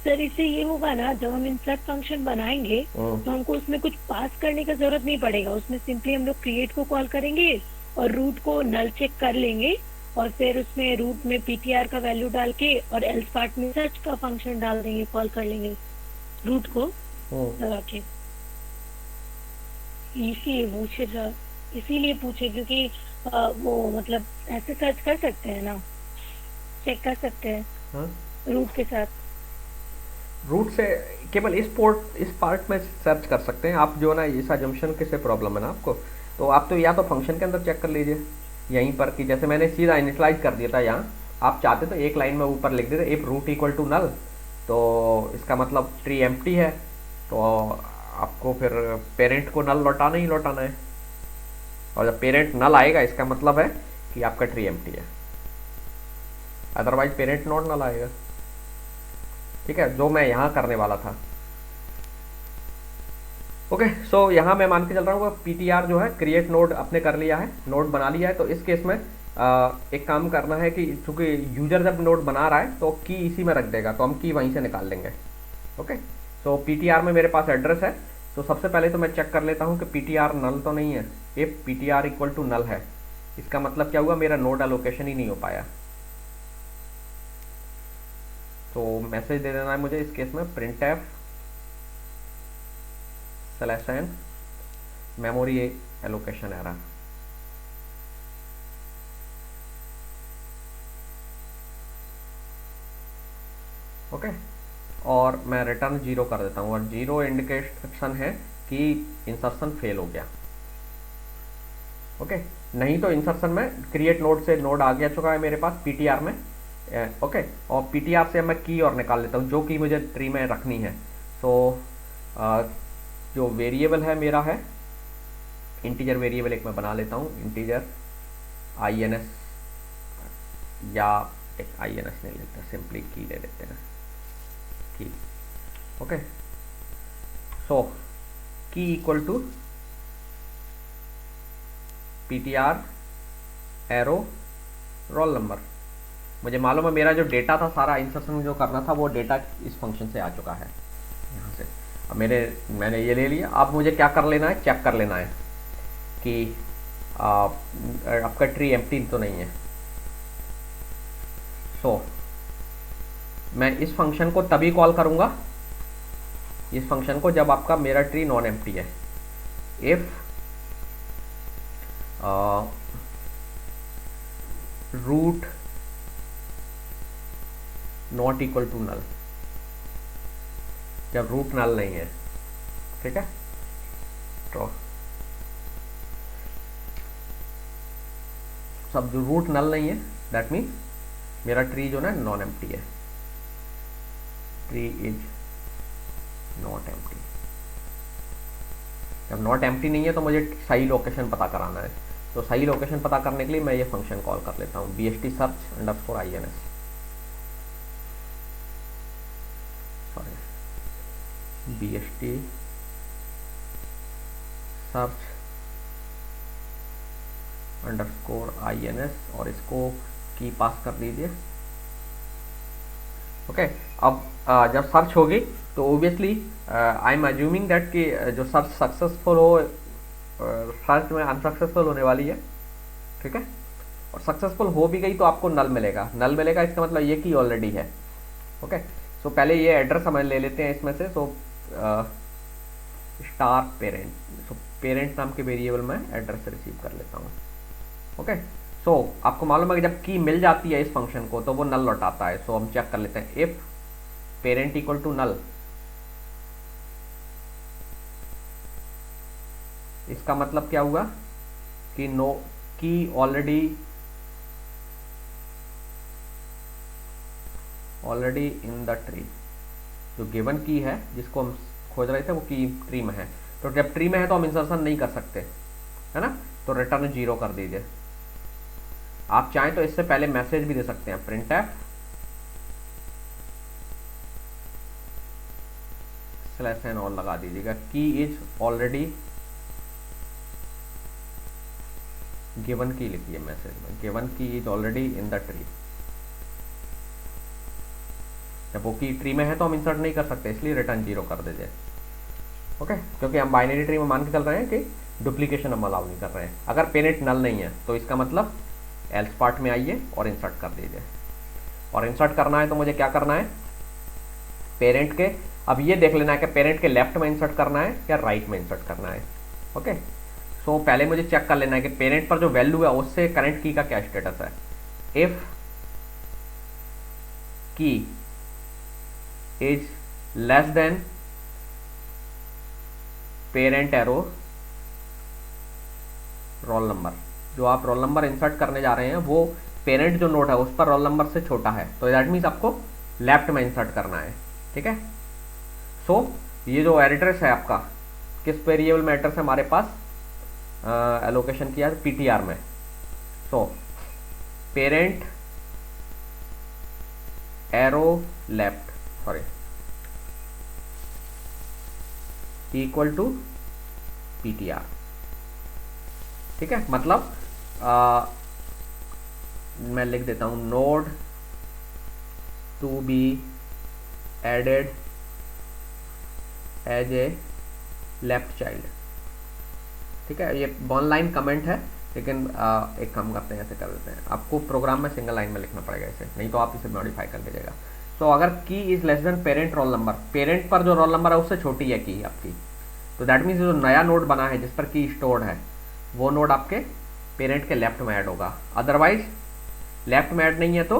सर इससे ये होगा ना, जब हम इंसर्ट फंक्शन बनाएंगे तो हमको उसमें कुछ पास करने का जरूरत नहीं पड़ेगा। उसमें सिंपली हम लोग क्रिएट को कॉल करेंगे और रूट को नल चेक कर लेंगे और फिर उसमें रूट में पीटीआर का वैल्यू डाल के और एल्स पार्ट में सर्च का फंक्शन डाल देंगे, कॉल कर लेंगे रूट को लगा के। इसीलिए पूछे क्योंकि वो मतलब ऐसे सर्च कर सकते हैं ना, चेक कर सकते हैं रूट के साथ। रूट से केवल इस पार्ट में सर्च कर सकते हैं आप, जो ना इस अजम्पशन के से प्रॉब्लम है ना आपको, तो आप तो या तो फंक्शन के अंदर चेक कर लीजिए यहीं पर कि जैसे मैंने सीधा इनिशियलाइज कर दिया था यहाँ, आप चाहते तो एक लाइन में ऊपर लिख देते if root equal to null, तो इसका मतलब ट्री एम्प्टी है, तो आपको फिर पेरेंट को नल लौटाना ही लौटाना है, और जब पेरेंट नल आएगा इसका मतलब है कि आपका ट्री एम्प्टी है, अदरवाइज पेरेंट नॉट नल आएगा। ठीक है, जो मैं यहाँ करने वाला था। ओके, सो यहाँ मैं मान के चल रहा हूँ पीटीआर जो है क्रिएट नोड अपने कर लिया है, नोड बना लिया है। तो इस केस में एक काम करना है कि चूंकि यूजर जब नोड बना रहा है तो की इसी में रख देगा, तो हम की वहीं से निकाल लेंगे। ओके, सो पीटीआर में मेरे पास एड्रेस है, तो सबसे पहले तो मैं चेक कर लेता हूँ कि पीटीआर नल तो नहीं है। If PTR equal to null है, इसका मतलब क्या हुआ, मेरा नोड एलोकेशन ही नहीं हो पाया। तो मैसेज दे देना है मुझे इस केस में printf /n memory allocation error. Okay, और मैं रिटर्न 0 कर देता हूँ, और 0 इंडिकेशन है कि इंसर्शन फेल हो गया। ओके, नहीं तो इंसर्शन में क्रिएट नोड से नोड आ गया चुका है मेरे पास पीटीआर में। ओके, और पीटीआर से मैं की और निकाल लेता हूँ जो कि मुझे ट्री में रखनी है। सो जो वेरिएबल है मेरा है इंटीजर वेरिएबल, एक मैं बना लेता हूँ इंटीजर INS, या एक INS नहीं लेते, सिंपली की ले लेते हैं की। Okay, so key equal to PTR arrow roll number. मुझे मालूम है मेरा जो डेटा था सारा इंसर्शन जो करना था वो डेटा इस फंक्शन से आ चुका है यहाँ से। अब मैंने ये ले लिया। अब मुझे क्या कर लेना है, चेक कर लेना है कि आपका ट्री एम्प्टी तो नहीं है। सो मैं इस फंक्शन को तभी कॉल करूँगा, इस फंक्शन को, जब आपका मेरा ट्री नॉन एम्प्टी है। If root not equal to null, जब रूट नल नहीं है, ठीक है। तो सब जो रूट नल नहीं है दैट मीन्स मेरा ट्री जो ना नॉन एम्प्टी है, ट्री इज नॉट एम्प्टी। जब नॉट एम्प्टी नहीं है तो मुझे सही लोकेशन पता कराना है, तो सही लोकेशन पता करने के लिए मैं ये फंक्शन कॉल कर लेता हूँ, bst search underscore ins, sorry bst search underscore ins और इसको की पास कर दीजिए। ओके, अब जब सर्च होगी तो obviously I am assuming that कि जो सर्च सक्सेसफुल हो, सर्च में अनसक्सेसफुल होने वाली है, ठीक है। और सक्सेसफुल हो भी गई तो आपको नल मिलेगा, नल मिलेगा इसका मतलब ये की ऑलरेडी है। ओके, सो पहले ये एड्रेस हम ले लेते हैं इसमें से। So star parent, so parent नाम के वेरिएबल में एड्रेस रिसीव कर लेता हूँ। ओके, सो आपको मालूम है कि जब की मिल जाती है इस फंक्शन को तो वो नल लौटाता है। सो हम चेक कर लेते हैं, if parent equal to null, इसका मतलब क्या हुआ कि no key already in the tree, जो गिवन की है जिसको हम खोज रहे थे वो की ट्री में है। तो जब ट्री में है तो हम इंसर्शन नहीं कर सकते, है ना, तो रिटर्न 0 कर दीजिए। आप चाहें तो इससे पहले मैसेज भी दे सकते हैं, printf /n और लगा दीजिएगा, की इज ऑलरेडी गिवन की लिखिए मैसेज में, गिवन की is already in the tree. जब वो की ट्री में है तो हम इंसर्ट नहीं कर सकते, इसलिए रिटर्न 0 कर दीजिए। ओके, क्योंकि हम बाइनरी ट्री में मान के चल रहे हैं कि डुप्लीकेशन हम अलाउ नहीं कर रहे हैं। अगर पेरेंट नल नहीं है तो इसका मतलब एल्स पार्ट में आइए और इंसर्ट कर दीजिए। और इंसर्ट करना है तो मुझे क्या करना है, पेरेंट के, अब ये देख लेना है कि पेरेंट के लेफ्ट में इंसर्ट करना है या राइट में इंसर्ट करना है। ओके, सो पहले मुझे चेक कर लेना है कि पेरेंट पर जो वैल्यू है उससे करंट की का क्या स्टेटस है। इफ की is less than parent arrow roll number, जो आप रोल नंबर इंसर्ट करने जा रहे हैं वो पेरेंट जो नोड है उस पर रोल नंबर से छोटा है, तो दैट मीन्स आपको लेफ्ट में इंसर्ट करना है, ठीक है। सो ये जो एड्रेस है आपका, किस वेरिएबल में एड्रेस है हमारे पास, एलोकेशन किया ptr में। So parent arrow left, sorry, equal to ptr, ठीक है। मतलब मैं लिख देता हूं, node to be added as a left child, ठीक है। ये वन लाइन कमेंट है, लेकिन एक काम करते हैं, ऐसे कर देते हैं, आपको प्रोग्राम में सिंगल लाइन में लिखना पड़ेगा इसे, नहीं तो आप इसे मॉडिफाई कर लीजिएगा। सो अगर की is less than parent roll number, parent पर जो रोल नंबर है उससे छोटी है की आपकी, तो दैट मीन्स जो नया नोड बना है जिस पर की स्टोर्ड है वो नोड आपके पेरेंट के लेफ्ट में ऐड होगा। अदरवाइज लेफ्ट में ऐड नहीं है तो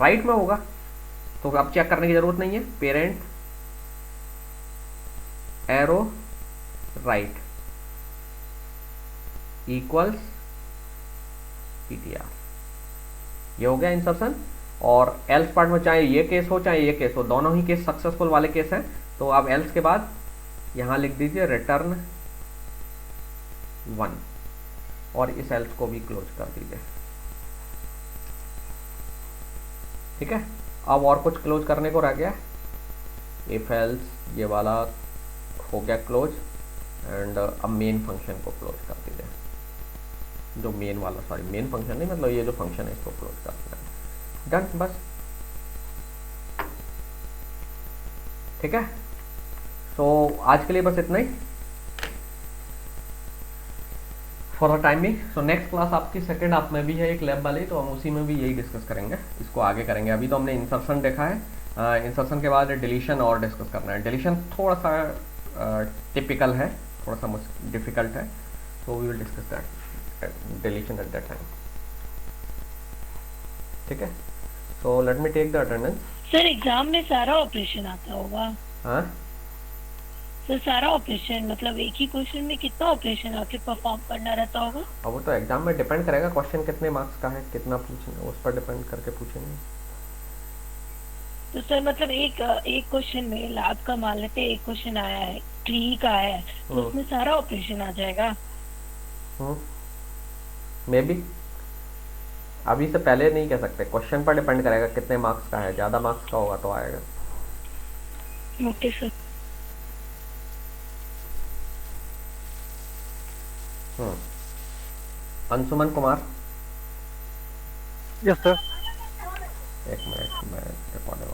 राइट में होगा, तो अब चेक करने की जरूरत नहीं है, parent arrow right equals ptr, ये हो गया इंसर्शन। और एल्स पार्ट में चाहे ये केस हो चाहे ये केस हो, दोनों ही केस सक्सेसफुल वाले केस हैं, तो अब एल्स के बाद यहां लिख दीजिए रिटर्न 1 और इस एल्स को भी क्लोज कर दीजिए, ठीक है। अब और कुछ क्लोज करने को रह गया, इफ एल्स ये वाला हो गया क्लोज, एंड अब मेन फंक्शन को क्लोज कर दीजिए, जो मेन वाला, सॉरी मेन फंक्शन नहीं, मतलब ये जो फंक्शन है इसको क्लोज कर देना, डन, बस, ठीक है। सो आज के लिए बस इतना ही for the time being. So next class आपकी सेकेंड हाफ में भी है एक लैब वाली, तो हम उसी में भी यही डिस्कस करेंगे, इसको आगे करेंगे। अभी तो हमने इंसर्शन देखा है, इंसर्शन के बाद डिलीशन और डिस्कस करना है। डिलीशन थोड़ा सा टिपिकल है, थोड़ा सा डिफिकल्ट है, so we will discuss that deletion at that time, ठीक है। So let me take the attendance. Sir exam में सारा ऑपरेशन आता होगा? हाँ सर सारा ऑपरेशन मतलब एक ही क्वेश्चन में कितना ऑपरेशन आके परफॉर्म करना रहता होगा? अब वो तो एग्जाम में डिपेंड करेगा, क्वेश्चन कितने मार्क्स का है, कितना पूछेंगे उस पर डिपेंड करके पूछेंगे। तो सर मतलब एक क्वेश्चन में लैब का मान लेते हैं, एक क्वेश्चन आया है, ट्री का आया है, तो उसमें सारा ऑपरेशन आ जाएगा? मे बी, अभी से पहले नहीं कह सकते, क्वेश्चन पर डिपेंड करेगा कितने मार्क्स का है, ज़्यादा मार्क्स का होगा तो आएगा। Okay sir. Anshuman Kumar, yes sir. एक मिनट मैं रिकॉर्डिंग